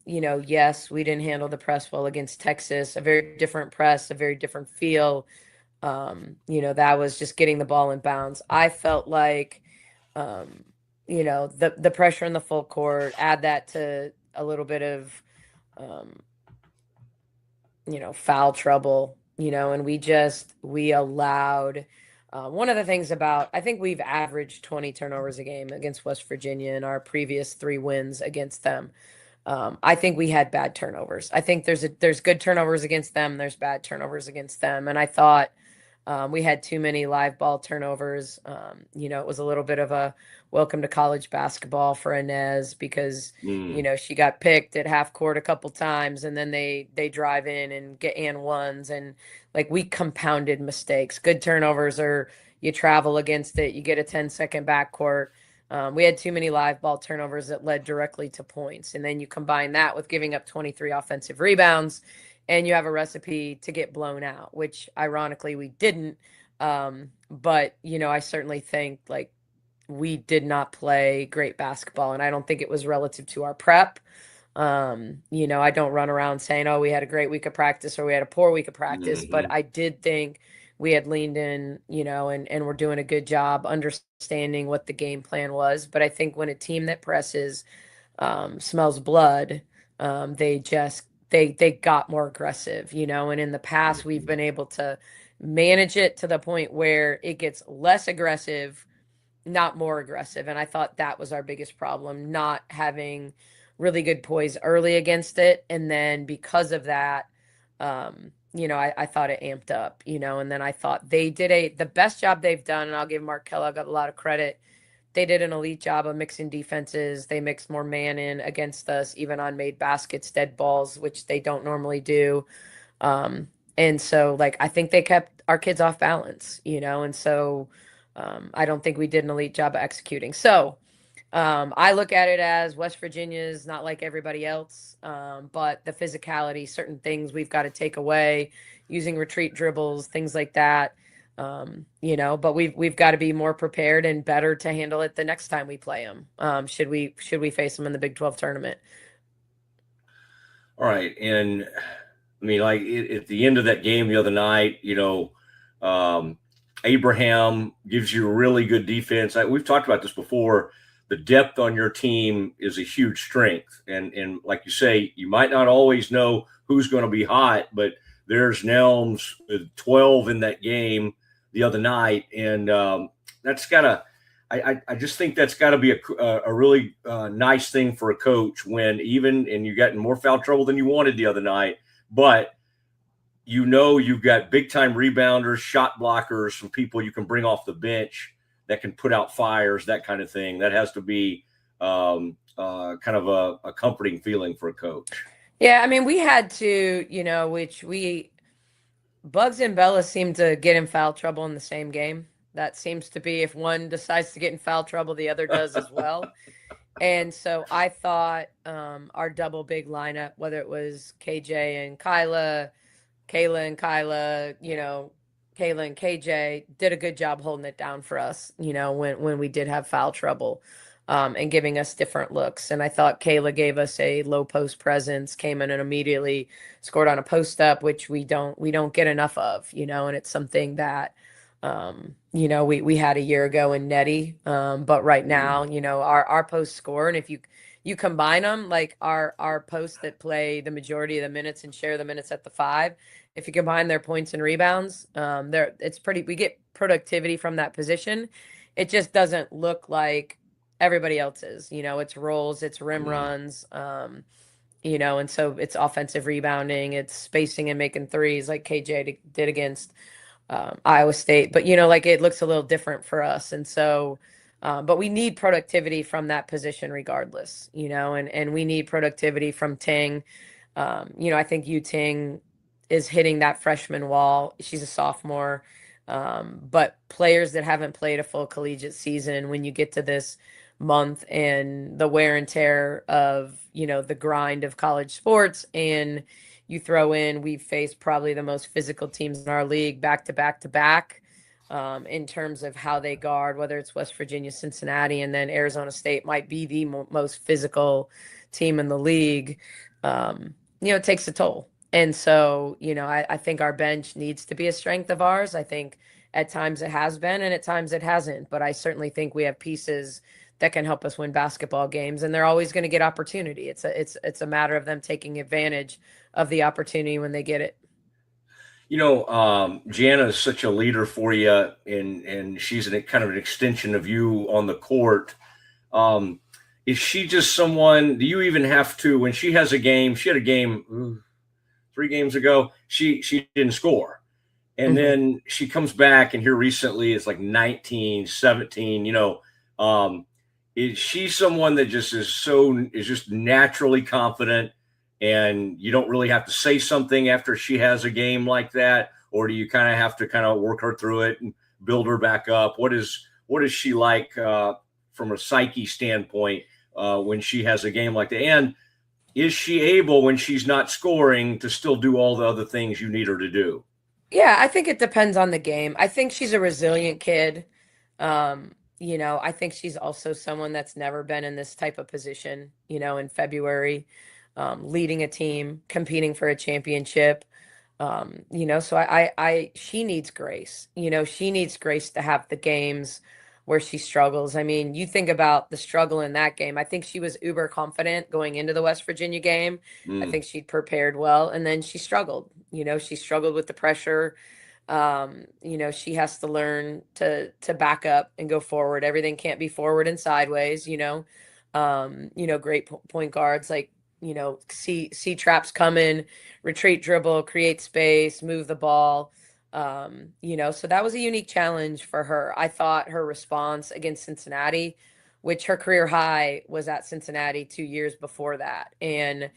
Yes, we didn't handle the press well against Texas, a very different press, a very different feel. That was just getting the ball in bounds. I felt like, the pressure in the full court, add that to a little bit of, foul trouble, and we allowed. One of the things I think we've averaged 20 turnovers a game against West Virginia in our previous 3 wins against them. I think we had bad turnovers. I think there's good turnovers against them. There's bad turnovers against them. And I thought we had too many live ball turnovers. It was a little bit of a welcome to college basketball for Inez, because, she got picked at half court a couple times, and then they drive in and get and ones, and we compounded mistakes. Good turnovers, or you travel against it, you get a 10-second backcourt. We had too many live ball turnovers that led directly to points. And then you combine that with giving up 23 offensive rebounds, and you have a recipe to get blown out, which ironically we didn't. But, I certainly think we did not play great basketball, and I don't think it was relative to our prep. I don't run around saying, oh, we had a great week of practice or we had a poor week of practice, but I did think we had leaned in, and we're doing a good job understanding what the game plan was. But I think when a team that presses smells blood, They got more aggressive, and in the past we've been able to manage it to the point where it gets less aggressive, not more aggressive. And I thought that was our biggest problem, not having really good poise early against it. And then because of that, I thought it amped up, and then I thought they did the best job they've done. And I'll give Mark Kellogg a lot of credit. They did an elite job of mixing defenses. They mixed more man in against us, even on made baskets, dead balls, which they don't normally do. And so, I think they kept our kids off balance, and so I don't think we did an elite job of executing. So I look at it as West Virginia is not like everybody else, but the physicality, certain things we've got to take away, using retreat dribbles, things like that. But we've got to be more prepared and better to handle it the next time we play them. Should we face them in the Big 12 tournament? All right. And I mean, at the end of that game the other night, Abraham gives you a really good defense. We've talked about this before. The depth on your team is a huge strength. And like you say, you might not always know who's going to be hot, but there's Nelms with 12 in that game the other night. And that's got to – I just think that's got to be a really nice thing for a coach when and you got in more foul trouble than you wanted the other night, but you've got big-time rebounders, shot blockers, some people you can bring off the bench that can put out fires, that kind of thing. That has to be kind of a comforting feeling for a coach. Yeah, I mean, we had to, Bugs and Bella seem to get in foul trouble in the same game. That seems to be, if one decides to get in foul trouble, the other does as well. And so I thought our double big lineup, whether it was KJ and Kayla and Kayla, Kayla and KJ, did a good job holding it down for us, when we did have foul trouble, and giving us different looks. And I thought Kayla gave us a low post presence, came in and immediately scored on a post up, which we don't get enough of, and it's something that, we had a year ago in Nettie. But right now, our posts score. And if you combine them, like our posts that play the majority of the minutes and share the minutes at the 5, if you combine their points and rebounds, we get productivity from that position. It just doesn't look like everybody else's, it's rolls, it's rim runs, and so it's offensive rebounding, it's spacing and making threes like KJ did against Iowa State. But, it looks a little different for us. And so, but we need productivity from that position regardless, and we need productivity from Ting. I think Yu Ting is hitting that freshman wall. She's a sophomore. But players that haven't played a full collegiate season, when you get to this month and the wear and tear of, the grind of college sports, and you throw in, we've faced probably the most physical teams in our league back to back to back, in terms of how they guard, whether it's West Virginia, Cincinnati, and then Arizona State might be the most physical team in the league. It takes a toll. And so, I think our bench needs to be a strength of ours. I think at times it has been, and at times it hasn't. But I certainly think we have pieces that can help us win basketball games, and they're always going to get opportunity. It's a matter of them taking advantage of the opportunity when they get it. Jana is such a leader for you, and she's kind of an extension of you on the court. Is she just someone? Do you even have to, when she has a game? She had a game 3 games ago, she didn't score. And then she comes back, and here recently it's like 19, 17, is she someone that just is just naturally confident, and you don't really have to say something after she has a game like that? Or do you kind of have to work her through it and build her back up? What is she like from a psyche standpoint when she has a game like that? And is she able, when she's not scoring, to still do all the other things you need her to do? Yeah, I think it depends on the game. I think she's a resilient kid. I think she's also someone that's never been in this type of position, in February, leading a team, competing for a championship. So she needs grace. She needs grace to have the games where she struggles. I mean, you think about the struggle in that game. I think she was uber confident going into the West Virginia game. I think she'd prepared well, and then she struggled. She struggled with the pressure. She has to learn to back up and go forward. Everything can't be forward and sideways. Great point guards like see traps coming, retreat, dribble, create space, move the ball. So that was a unique challenge for her. I thought her response against Cincinnati, which her career high was at Cincinnati 2 years before that, and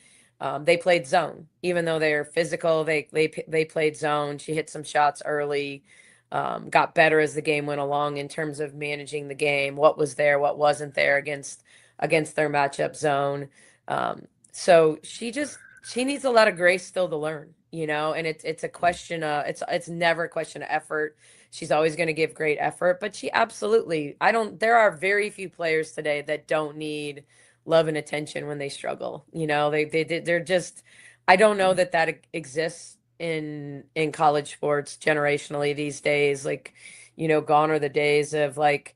they played zone. Even though they're physical, they played zone. She hit some shots early, got better as the game went along in terms of managing the game, what was there, what wasn't there against their matchup zone. So she needs a lot of grace still to learn, and it's a question of, it's never a question of effort. She's always going to give great effort, but she absolutely, there are very few players today that don't need love and attention when they struggle. They're just, I don't know that exists in college sports generationally these days. Like, gone are the days of like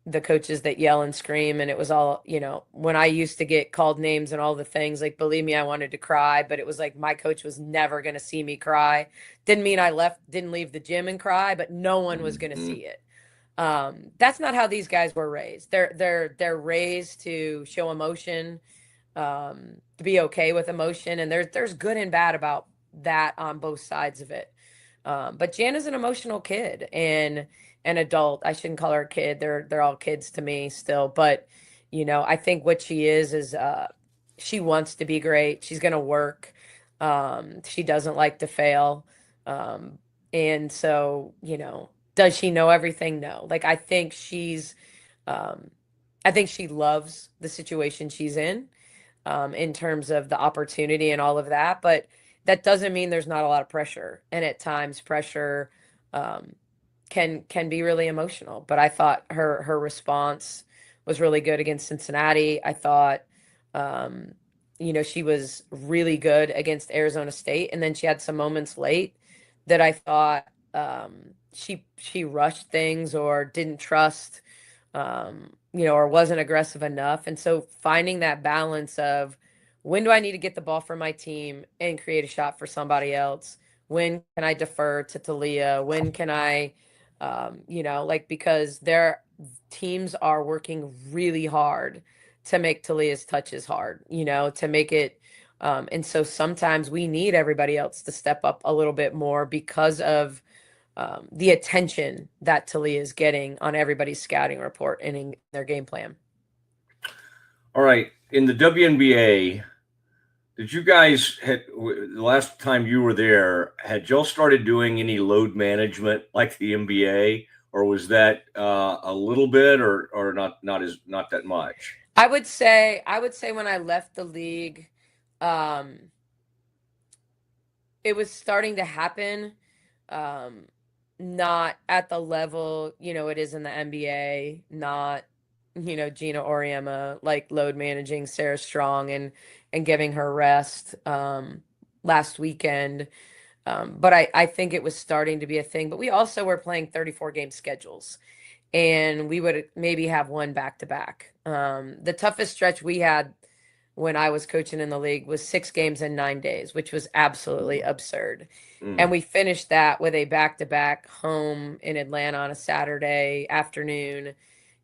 the coaches that yell and scream, and it was all, when I used to get called names and all the things, like, believe me, I wanted to cry, but it was like my coach was never going to see me cry. Didn't mean I didn't leave the gym and cry, but no one was going to see it. That's not how these guys were raised. They're raised to show emotion, to be okay with emotion, and there's good and bad about that on both sides of it. But Jan is an emotional kid and an adult. I shouldn't call her a kid. They're all kids to me still. But, I think what she is she wants to be great. She's going to work. She doesn't like to fail. And so, does she know everything? No. Like, I think she loves the situation she's in terms of the opportunity and all of that. But that doesn't mean there's not a lot of pressure. And at times pressure, can be really emotional. But I thought her response was really good against Cincinnati. I thought, she was really good against Arizona State. And then she had some moments late that I thought she rushed things or didn't trust, or wasn't aggressive enough. And so finding that balance of, when do I need to get the ball for my team and create a shot for somebody else? When can I defer to Talia? When can I, because their teams are working really hard to make Talia's touches hard, to make it. And so sometimes we need everybody else to step up a little bit more because of the attention that Talia is getting on everybody's scouting report and in their game plan. All right. In the WNBA, did you guys, the last time you were there, had y'all started doing any load management like the NBA, or was that a little bit, or not that much? I would say when I left the league, it was starting to happen, not at the level it is in the NBA, not Gina Oriema like load managing Sarah Strong and giving her rest last weekend. But I think it was starting to be a thing. But we also were playing 34 game schedules, and we would maybe have one back to back. The toughest stretch we had when I was coaching in the league was 6 games in 9 days, which was absolutely absurd. And we finished that with a back to back home in Atlanta on a Saturday afternoon,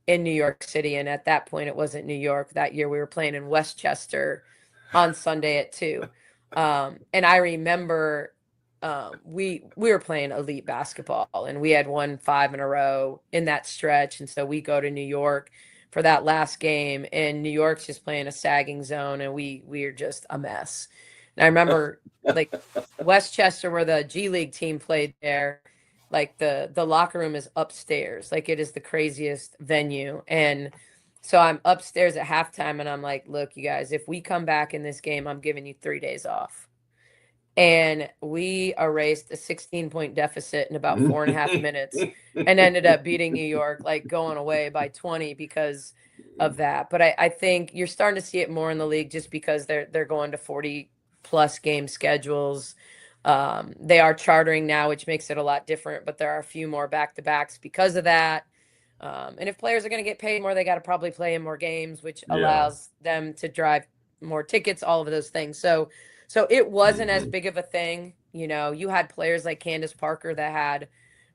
in New York City. And at that point, it wasn't New York. That year we were playing in Westchester on Sunday at 2. And I remember we were playing elite basketball, and we had won 5 in a row in that stretch. And so we go to New York for that last game, and New York's just playing a sagging zone, and we are just a mess. And I remember like Westchester, where the G League team played there, like the locker room is upstairs. Like, it is the craziest venue. And so I'm upstairs at halftime, and I'm like, look, you guys, if we come back in this game, I'm giving you 3 days off. And we erased a 16-point deficit in about 4.5 minutes and ended up beating New York, like going away by 20 because of that. But I think you're starting to see it more in the league just because they're going to 40+ game schedules. They are chartering now, which makes it a lot different, but there are a few more back-to-backs because of that. And if players are going to get paid more, they got to probably play in more games, which allows them to drive more tickets, all of those things. So it wasn't as big of a thing. You know, you had players like Candace Parker that had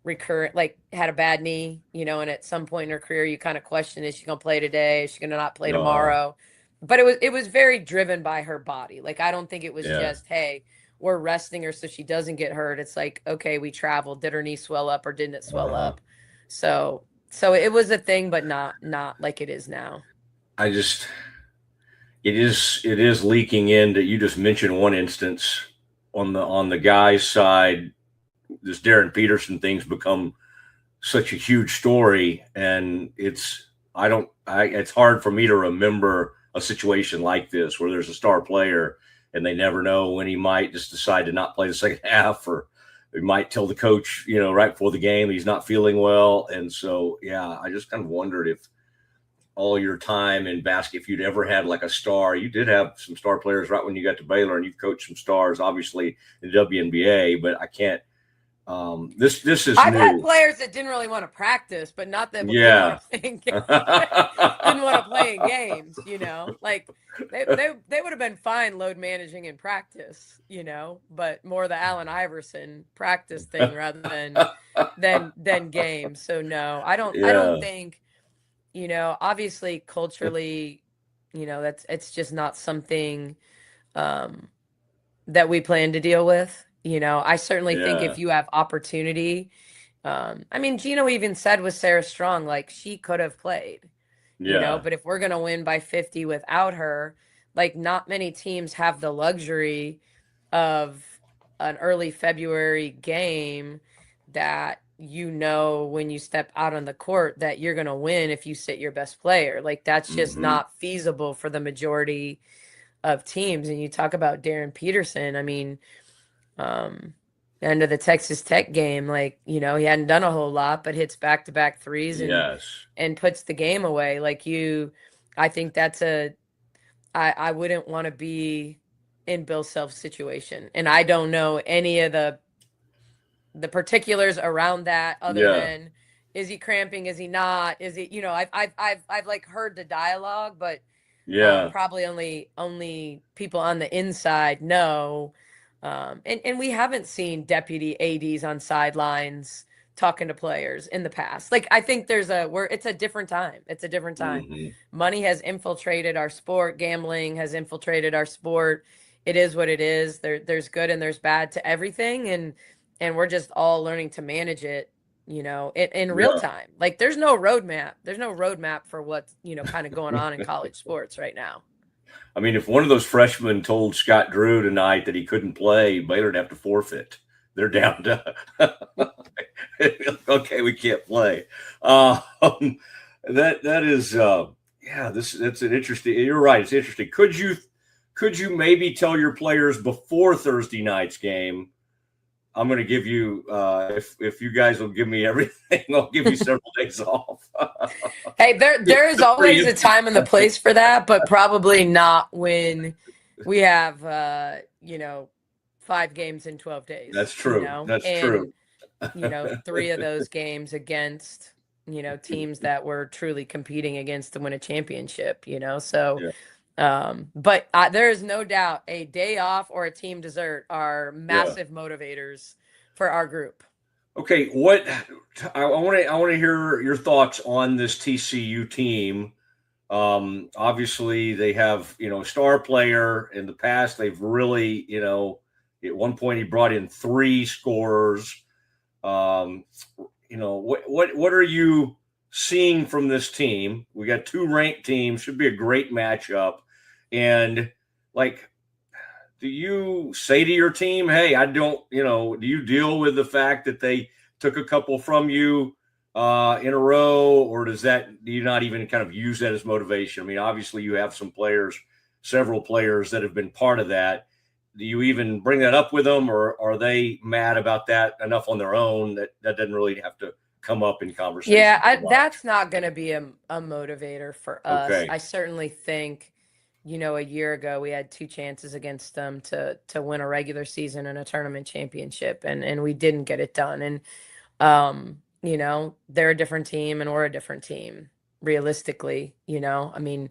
had a bad knee, you know, and at some point in her career, you kind of question, is she going to play today? Is she going to not play tomorrow? But it was very driven by her body. Like, I don't think it was just, hey, we're resting her so she doesn't get hurt. It's like, okay, we traveled. Did her knee swell up or didn't it swell up? So it was a thing, but not like it is now. It is leaking into, you just mentioned one instance on the guys' side. This Darren Peterson thing's become such a huge story, and it's hard for me to remember a situation like this where there's a star player and they never know when he might just decide to not play the second half, or they might tell the coach, you know, right before the game he's not feeling well. And so, yeah, I just kind of wondered if all your time in basketball, if you'd ever had like a star. You did have some star players right when you got to Baylor, and you've coached some stars, obviously, in the WNBA, but I can't. This is I've new. had players that didn't really want to practice, but not that didn't want to play in games, you know. Like they would have been fine load managing in practice, you know, but more the Allen Iverson practice thing rather than games. So no, I don't think, you know, obviously culturally, you know, it's just not something that we plan to deal with. You know, I certainly think if you have opportunity, I mean, Gino even said with Sarah Strong, like, she could have played, you know, but if we're going to win by 50 without her, like, not many teams have the luxury of an early February game that, you know, when you step out on the court that you're going to win if you sit your best player. Like, that's just not feasible for the majority of teams. And you talk about Darren Peterson, I mean, end of the Texas Tech game, like, you know, he hadn't done a whole lot, but hits back-to-back threes and puts the game away. Like, I think that's I wouldn't want to be in Bill Self's situation. And I don't know any of the particulars around that other than, is he cramping? Is he not? Is he, you know, I've like heard the dialogue, but probably only people on the inside know. And we haven't seen deputy ADs on sidelines talking to players in the past. Like, I think it's a different time. It's a different time. Money has infiltrated our sport. Gambling has infiltrated our sport. It is what it is. There's good and there's bad to everything. And we're just all learning to manage it, you know, in real time. Like, there's no roadmap. There's no roadmap for what's, you know, kind of going on in college sports right now. I mean, if one of those freshmen told Scott Drew tonight that he couldn't play, Baylor'd have to forfeit. They're down to okay, we can't play. That is that's an interesting. You're right. It's interesting. Could you maybe tell your players before Thursday night's game, I'm going to give you, if you guys will give me everything, I'll give you several days off. Hey, there is always a time and the place for that, but probably not when we have, 5 games in 12 days. That's true. You know? That's true. 3 of those games against, teams that we're truly competing against to win a championship, so. Yeah. But there is no doubt a day off or a team dessert are massive motivators for our group. Okay, I want to hear your thoughts on this TCU team. Obviously they have, a star player. In the past, they've really, at one point he brought in 3 scorers. What are you seeing from this team? We got 2 ranked teams, should be a great matchup. And do you say to your team, hey, do you deal with the fact that they took a couple from you in a row, or do you not even kind of use that as motivation? I mean, obviously you have several players that have been part of that. Do you even bring that up with them, or are they mad about that enough on their own that doesn't really have to come up in conversation? Yeah, that's not going to be a motivator for us. Okay. I certainly think, a year ago we had 2 chances against them to win a regular season and a tournament championship, and we didn't get it done. And they're a different team and we're a different team, realistically. I mean,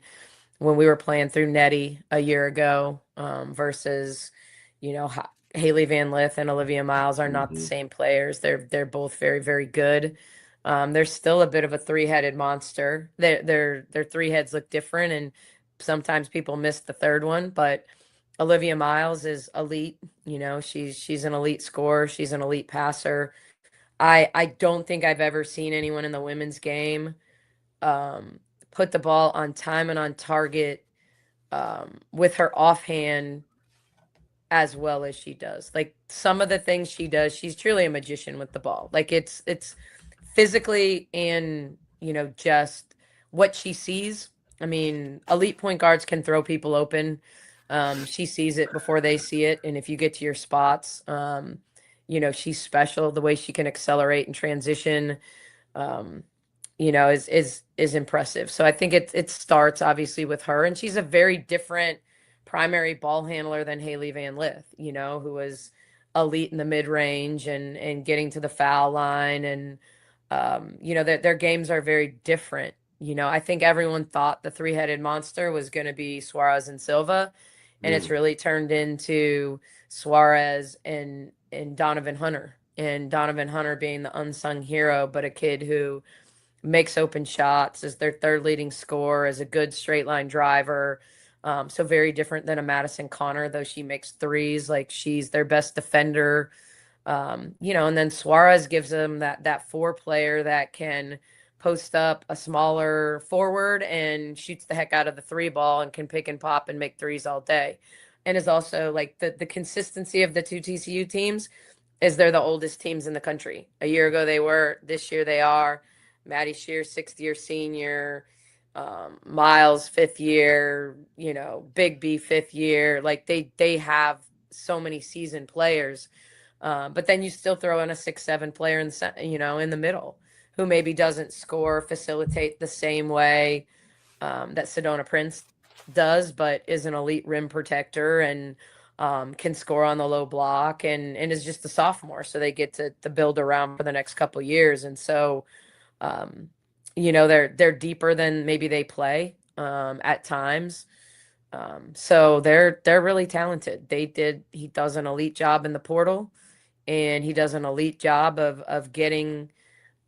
when we were playing through Nettie a year ago versus, Haley Van Lith and Olivia Miles are not the same players. They're both very, very good. There's still a bit of a three-headed monster. Their three heads look different, and sometimes people miss the third one. But Olivia Miles is elite. She's an elite scorer. She's an elite passer. I don't think I've ever seen anyone in the women's game put the ball on time and on target with her offhand as well as she does. Like, some of the things she does, she's truly a magician with the ball. Like, it's physically and, just what she sees. I mean, elite point guards can throw people open. She sees it before they see it. And if you get to your spots, she's special. The way she can accelerate and transition, is impressive. So I think it starts obviously with her, and she's a very different primary ball handler than Haley Van Lith, who was elite in the mid range and getting to the foul line, and their games are very different. I think everyone thought the three-headed monster was going to be Suarez and Silva, and it's really turned into Suarez and Donovan Hunter, and Donovan Hunter being the unsung hero, but a kid who makes open shots, is their third leading scorer, is a good straight line driver. So very different than a Madison Connor, though she makes threes. Like, she's their best defender. And then Suarez gives them that four player that can post up a smaller forward and shoots the heck out of the three ball and can pick and pop and make threes all day. And is also, like, the consistency of the two TCU teams is they're the oldest teams in the country. A year ago they were, this year they are. Maddie Shear, 6th-year senior, Miles, 5th year, Big B, 5th year. Like, they have so many seasoned players. But then you still throw in a 6'7" player in the middle, who maybe doesn't score, facilitate the same way that Sedona Prince does, but is an elite rim protector and can score on the low block and is just a sophomore. So they get to build around for the next couple years. And so, they're deeper than maybe they play at times. So they're really talented. He does an elite job in the portal, and he does an elite job of getting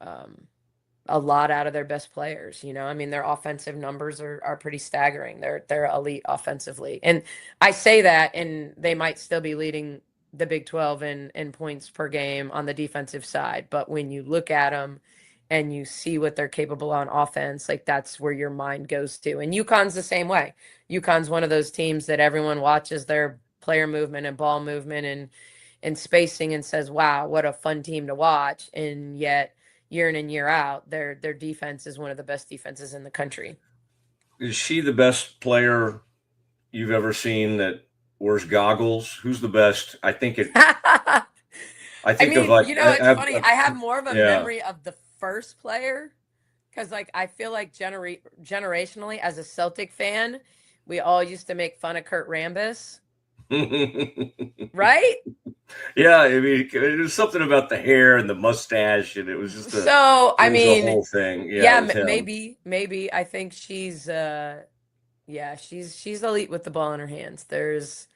a lot out of their best players. I mean, their offensive numbers are pretty staggering. They're elite offensively. And I say that, and they might still be leading the Big 12 in points per game on the defensive side. But when you look at them and you see what they're capable on offense, like, that's where your mind goes to. And UConn's the same way. UConn's one of those teams that everyone watches their player movement and ball movement and spacing and says, wow, what a fun team to watch. And yet, year in and year out, their defense is one of the best defenses in the country. Is she the best player you've ever seen that wears goggles? Who's the best? I think it's funny. I have more of a memory of the first player, because, like, I feel like generationally, as a Celtic fan, we all used to make fun of Kurt Rambis. Right? Yeah, I mean, it was something about the hair and the mustache, and it was just the whole thing. Maybe I think she's she's elite with the ball in her hands. There's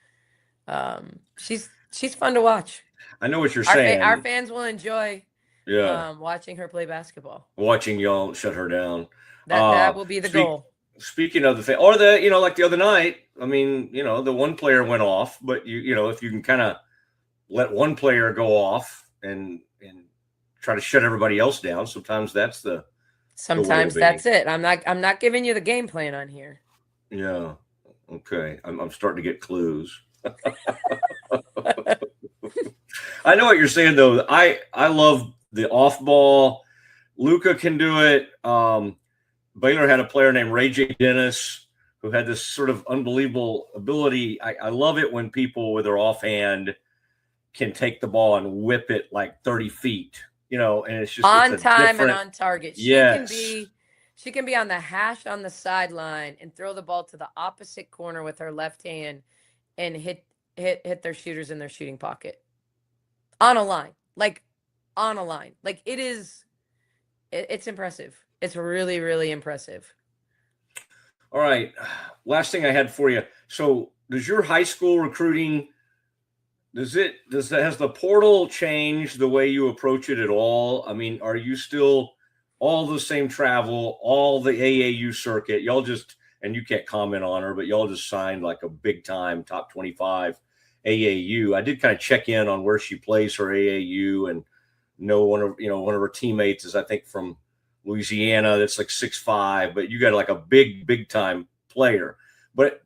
she's fun to watch. I know what you're saying. Our fans will enjoy watching her play basketball. Watching y'all shut her down. That will be the goal. Speaking of the thing, or like the other night, I mean, the one player went off, but if you can kind of let one player go off and try to shut everybody else down, sometimes that's that's it. I'm not giving you the game plan on here. Yeah. Okay. I'm starting to get clues. I know what you're saying, though. I love the off ball. Luka can do it. Baylor had a player named Ray J. Dennis who had this sort of unbelievable ability. I love it when people with their offhand can take the ball and whip it like 30 feet, and it's just on time and on target. Yes. She can be on the hash on the sideline and throw the ball to the opposite corner with her left hand and hit their shooters in their shooting pocket on a line. Like, it is it's impressive. It's really, really impressive. All right. Last thing I had for you. So does your high school recruiting, has the portal changed the way you approach it at all? I mean, are you still all the same travel, all the AAU circuit? Y'all just, and you can't comment on her, but y'all just signed like a big time top 25 AAU. I did kind of check in on where she plays her AAU, and know one of her teammates is, I think, from Louisiana. That's like 6'5", but you got like a big time player. But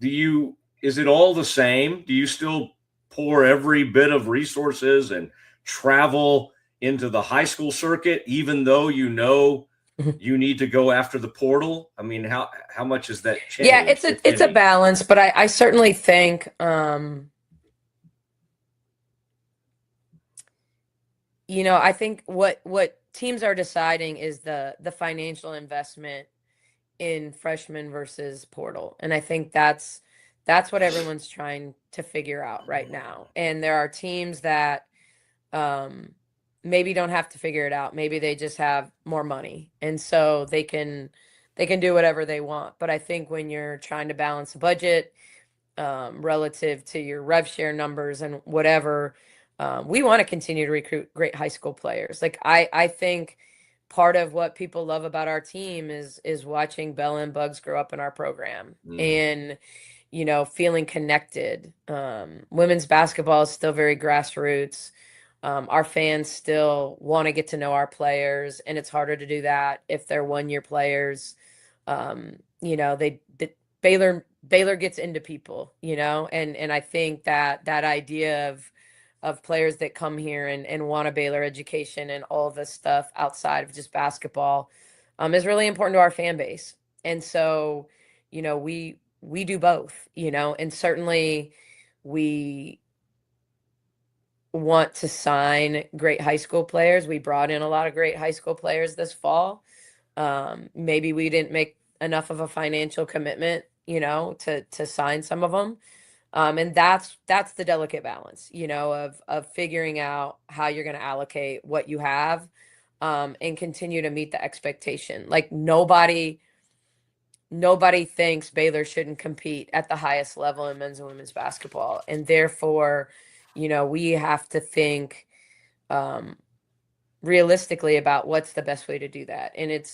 is it all the same? Do you still pour every bit of resources and travel into the high school circuit, even though you need to go after the portal? I mean, how much is that changed? Yeah, it's a balance, but I certainly think I think what teams are deciding is the financial investment in freshman versus portal. And I think that's what everyone's trying to figure out right now. And there are teams that maybe don't have to figure it out. Maybe they just have more money, and so they can do whatever they want. But I think when you're trying to balance a budget relative to your rev share numbers and whatever, we want to continue to recruit great high school players. Like I think part of what people love about our team is watching Bella and Bugs grow up in our program and feeling connected. Women's basketball is still very grassroots. Our fans still want to get to know our players, and it's harder to do that if they're 1-year players. Baylor gets into people, and I think that idea of players that come here and want a Baylor education and all this stuff outside of just basketball is really important to our fan base. And so, we do both, and certainly we want to sign great high school players. We brought in a lot of great high school players this fall. Maybe we didn't make enough of a financial commitment, to sign some of them. And that's the delicate balance, of figuring out how you're going to allocate what you have, and continue to meet the expectation. Like nobody thinks Baylor shouldn't compete at the highest level in men's and women's basketball. And therefore, we have to think realistically about what's the best way to do that. And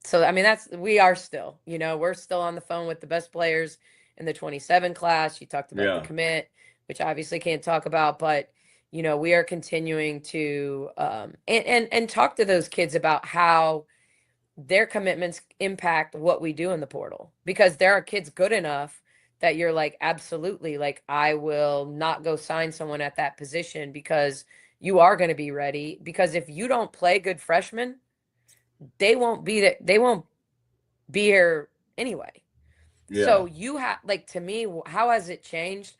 so, I mean, we are still, we're still on the phone with the best players in the 27 class. You talked about the commit, which I obviously can't talk about, but we are continuing to and talk to those kids about how their commitments impact what we do in the portal, because there are kids good enough that you're like, absolutely, like I will not go sign someone at that position because you are going to be ready. Because if you don't play good freshmen, they won't be here anyway. Yeah. So you have, like, to me, how has it changed?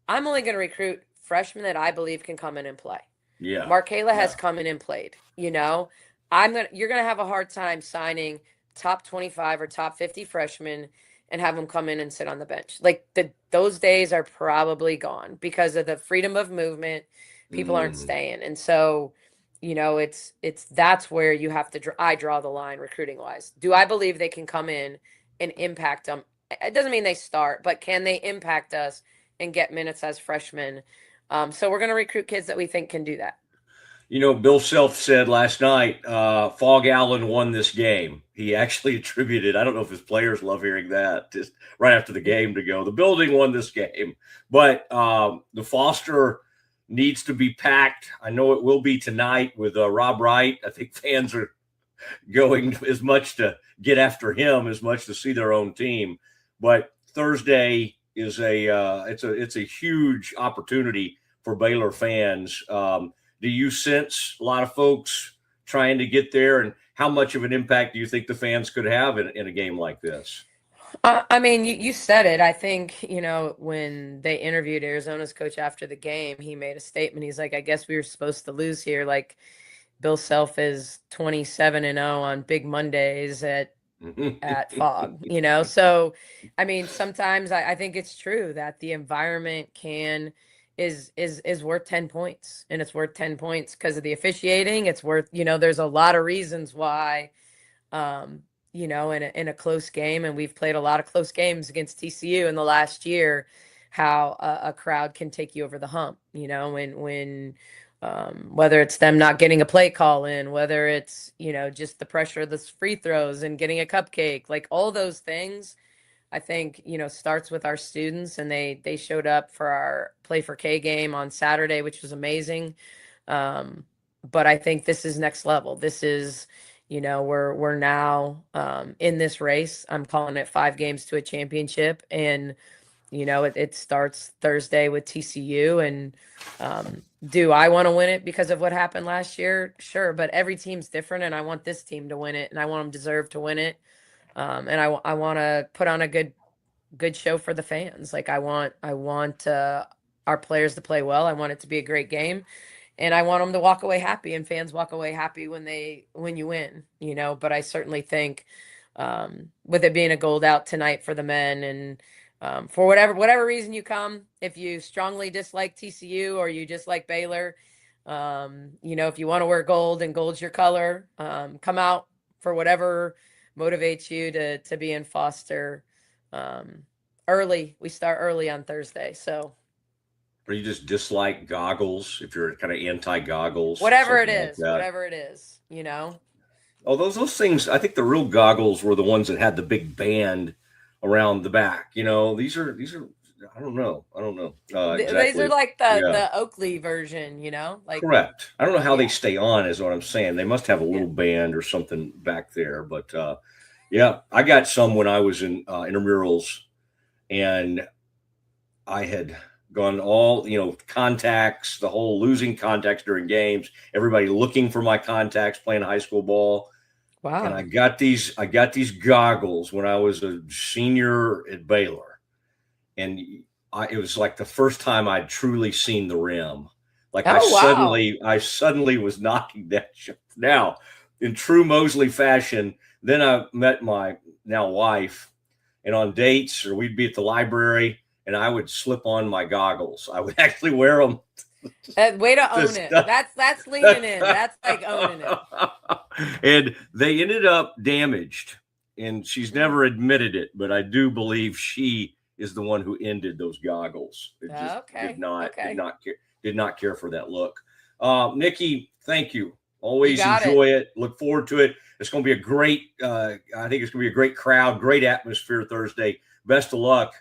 I'm only going to recruit freshmen that I believe can come in and play. Yeah. Markayla has come in and played, you're going to have a hard time signing top 25 or top 50 freshmen and have them come in and sit on the bench. Like those days are probably gone because of the freedom of movement. People aren't staying. And so, that's where you have to, I draw the line recruiting wise. Do I believe they can come in and impact them? It doesn't mean they start, but can they impact us and get minutes as freshmen? So we're going to recruit kids that we think can do that. Bill Self said last night, Fog Allen won this game. He actually attributed, I don't know if his players love hearing that, just right after the game to go, the building won this game. But the Foster needs to be packed. I know it will be tonight with Rob Wright. I think fans are going as much to get after him as much to see their own team. But Thursday is it's a huge opportunity for Baylor fans. Do you sense a lot of folks trying to get there, and how much of an impact do you think the fans could have in a game like this? I mean, you said it. I think, when they interviewed Arizona's coach after the game, he made a statement. He's like, I guess we were supposed to lose here. Like Bill Self is 27-0 on big Mondays at Fog, So, I mean, sometimes I think it's true that the environment can is worth 10 points, and it's worth 10 points because of the officiating. It's worth, there's a lot of reasons why, in a close game, and we've played a lot of close games against TCU in the last year, how a crowd can take you over the hump, when whether it's them not getting a play call in, whether it's, just the pressure of the free throws and getting a cupcake, like all those things, I think, starts with our students, and they showed up for our Play for K game on Saturday, which was amazing. But I think this is next level. This is, we're now in this race. I'm calling it 5 games to a championship, and it starts Thursday with TCU. And do I want to win it because of what happened last year? Sure, but every team's different, and I want this team to win it, and I want them to deserve to win it. And I want to put on a good show for the fans. Like I want our players to play well. I want it to be a great game, and I want them to walk away happy, and fans walk away happy when you win, but I certainly think, with it being a gold out tonight for the men, and for whatever reason you come, if you strongly dislike TCU or you just like Baylor, if you want to wear gold and gold's your color, come out for whatever motivates you to be in Foster early. We start early on Thursday. So, or you just dislike goggles if you're kind of anti-goggles. Whatever it is, Oh, those things, I think the real goggles were the ones that had the big band around the back. These are I don't know. Exactly. These are like the Oakley version, like correct. I don't know how they stay on is what I'm saying. They must have a little band or something back there, but I got some when I was in intramurals, and I had gone all, contacts, the whole losing contacts during games, everybody looking for my contacts playing high school ball. Wow. And I got these goggles when I was a senior at Baylor. And it was like the first time I'd truly seen the rim. Like I suddenly was knocking that shit. Now, in true Mosley fashion, then I met my now wife, and on dates, or we'd be at the library, and I would slip on my goggles. I would actually wear them. Way to own it. That's leaning in. That's like owning it. And they ended up damaged, and she's never admitted it, but I do believe she is the one who ended those goggles. It just did not care for that look. Nicki, thank you. Always enjoy it. Look forward to it. It's going to be a great, I think it's going to be a great crowd, great atmosphere Thursday. Best of luck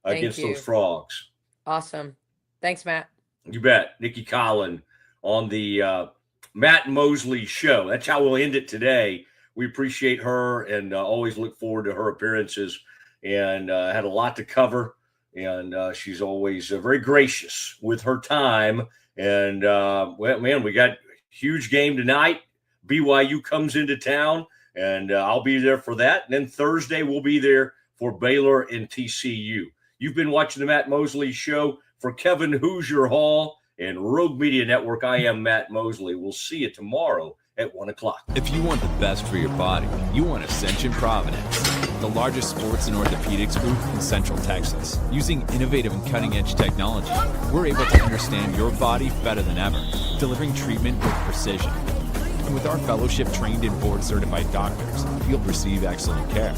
against those Frogs. Awesome. Thanks, Matt. You bet. Nicki Collen on the Matt Mosley Show. That's how we'll end it today. We appreciate her and always look forward to her appearances, and had a lot to cover. And she's always very gracious with her time. And, we got a huge game tonight. BYU comes into town, and I'll be there for that. And then Thursday we'll be there for Baylor and TCU. You've been watching the Matt Mosley Show. For Kevin Hoosier Hall and Rogue Media Network, I am Matt Mosley. We'll see you tomorrow at 1 o'clock. If you want the best for your body, you want Ascension Providence, the largest sports and orthopedics group in Central Texas. Using innovative and cutting-edge technology, we're able to understand your body better than ever, delivering treatment with precision. And with our fellowship-trained and board-certified doctors, you'll receive excellent care.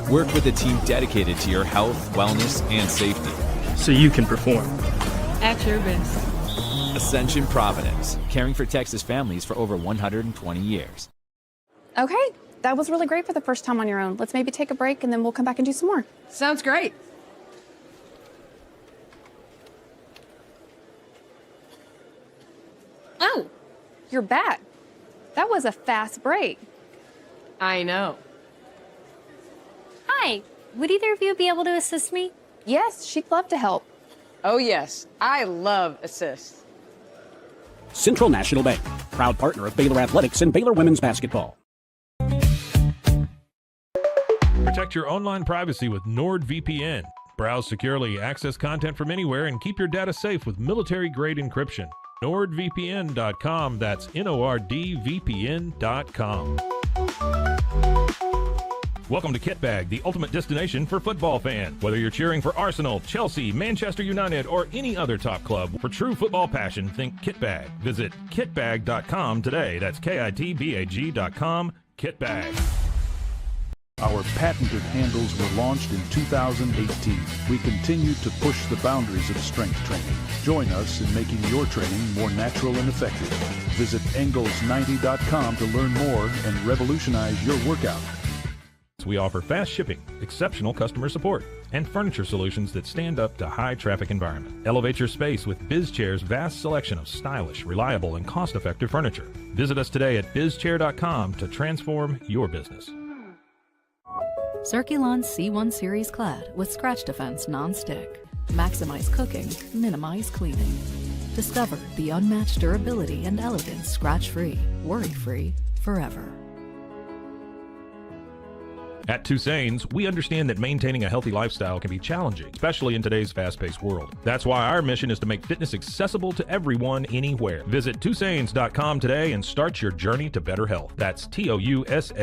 Work with a team dedicated to your health, wellness, and safety. So you can perform at your best. Ascension Providence, caring for Texas families for over 120 years. Okay, that was really great for the first time on your own. Let's maybe take a break, and then we'll come back and do some more. Sounds great. Oh, you're back. That was a fast break. I know. Hi, would either of you be able to assist me? Yes, she'd love to help. Oh, yes. I love assists. Central National Bank, proud partner of Baylor Athletics and Baylor Women's Basketball. Protect your online privacy with NordVPN. Browse securely, access content from anywhere, and keep your data safe with military-grade encryption. NordVPN.com. That's NordVPN.com. Welcome to Kit Bag, the ultimate destination for football fans. Whether you're cheering for Arsenal, Chelsea, Manchester United, or any other top club, for true football passion, think Kit Bag. Visit kitbag.com today. That's KITBAG.com. Kit Bag. Our patented handles were launched in 2018. We continue to push the boundaries of strength training. Join us in making your training more natural and effective. Visit Engels90.com to learn more and revolutionize your workout. We offer fast shipping, exceptional customer support, and furniture solutions that stand up to high traffic environment. Elevate your space with BizChair's vast selection of stylish, reliable, and cost-effective furniture. Visit us today at bizchair.com to transform your business. Circulon C1 Series Clad with Scratch Defense Non-Stick. Maximize cooking, minimize cleaning. Discover the unmatched durability and elegance scratch-free, worry-free, forever. At Tusain's, we understand that maintaining a healthy lifestyle can be challenging, especially in today's fast-paced world. That's why our mission is to make fitness accessible to everyone, anywhere. Visit Tusains.com today and start your journey to better health. That's TOUSAINS.com.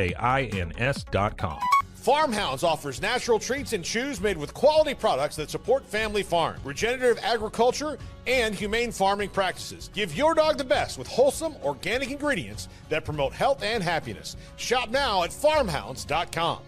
Farmhounds offers natural treats and chews made with quality products that support family farm, regenerative agriculture, and humane farming practices. Give your dog the best with wholesome, organic ingredients that promote health and happiness. Shop now at farmhounds.com.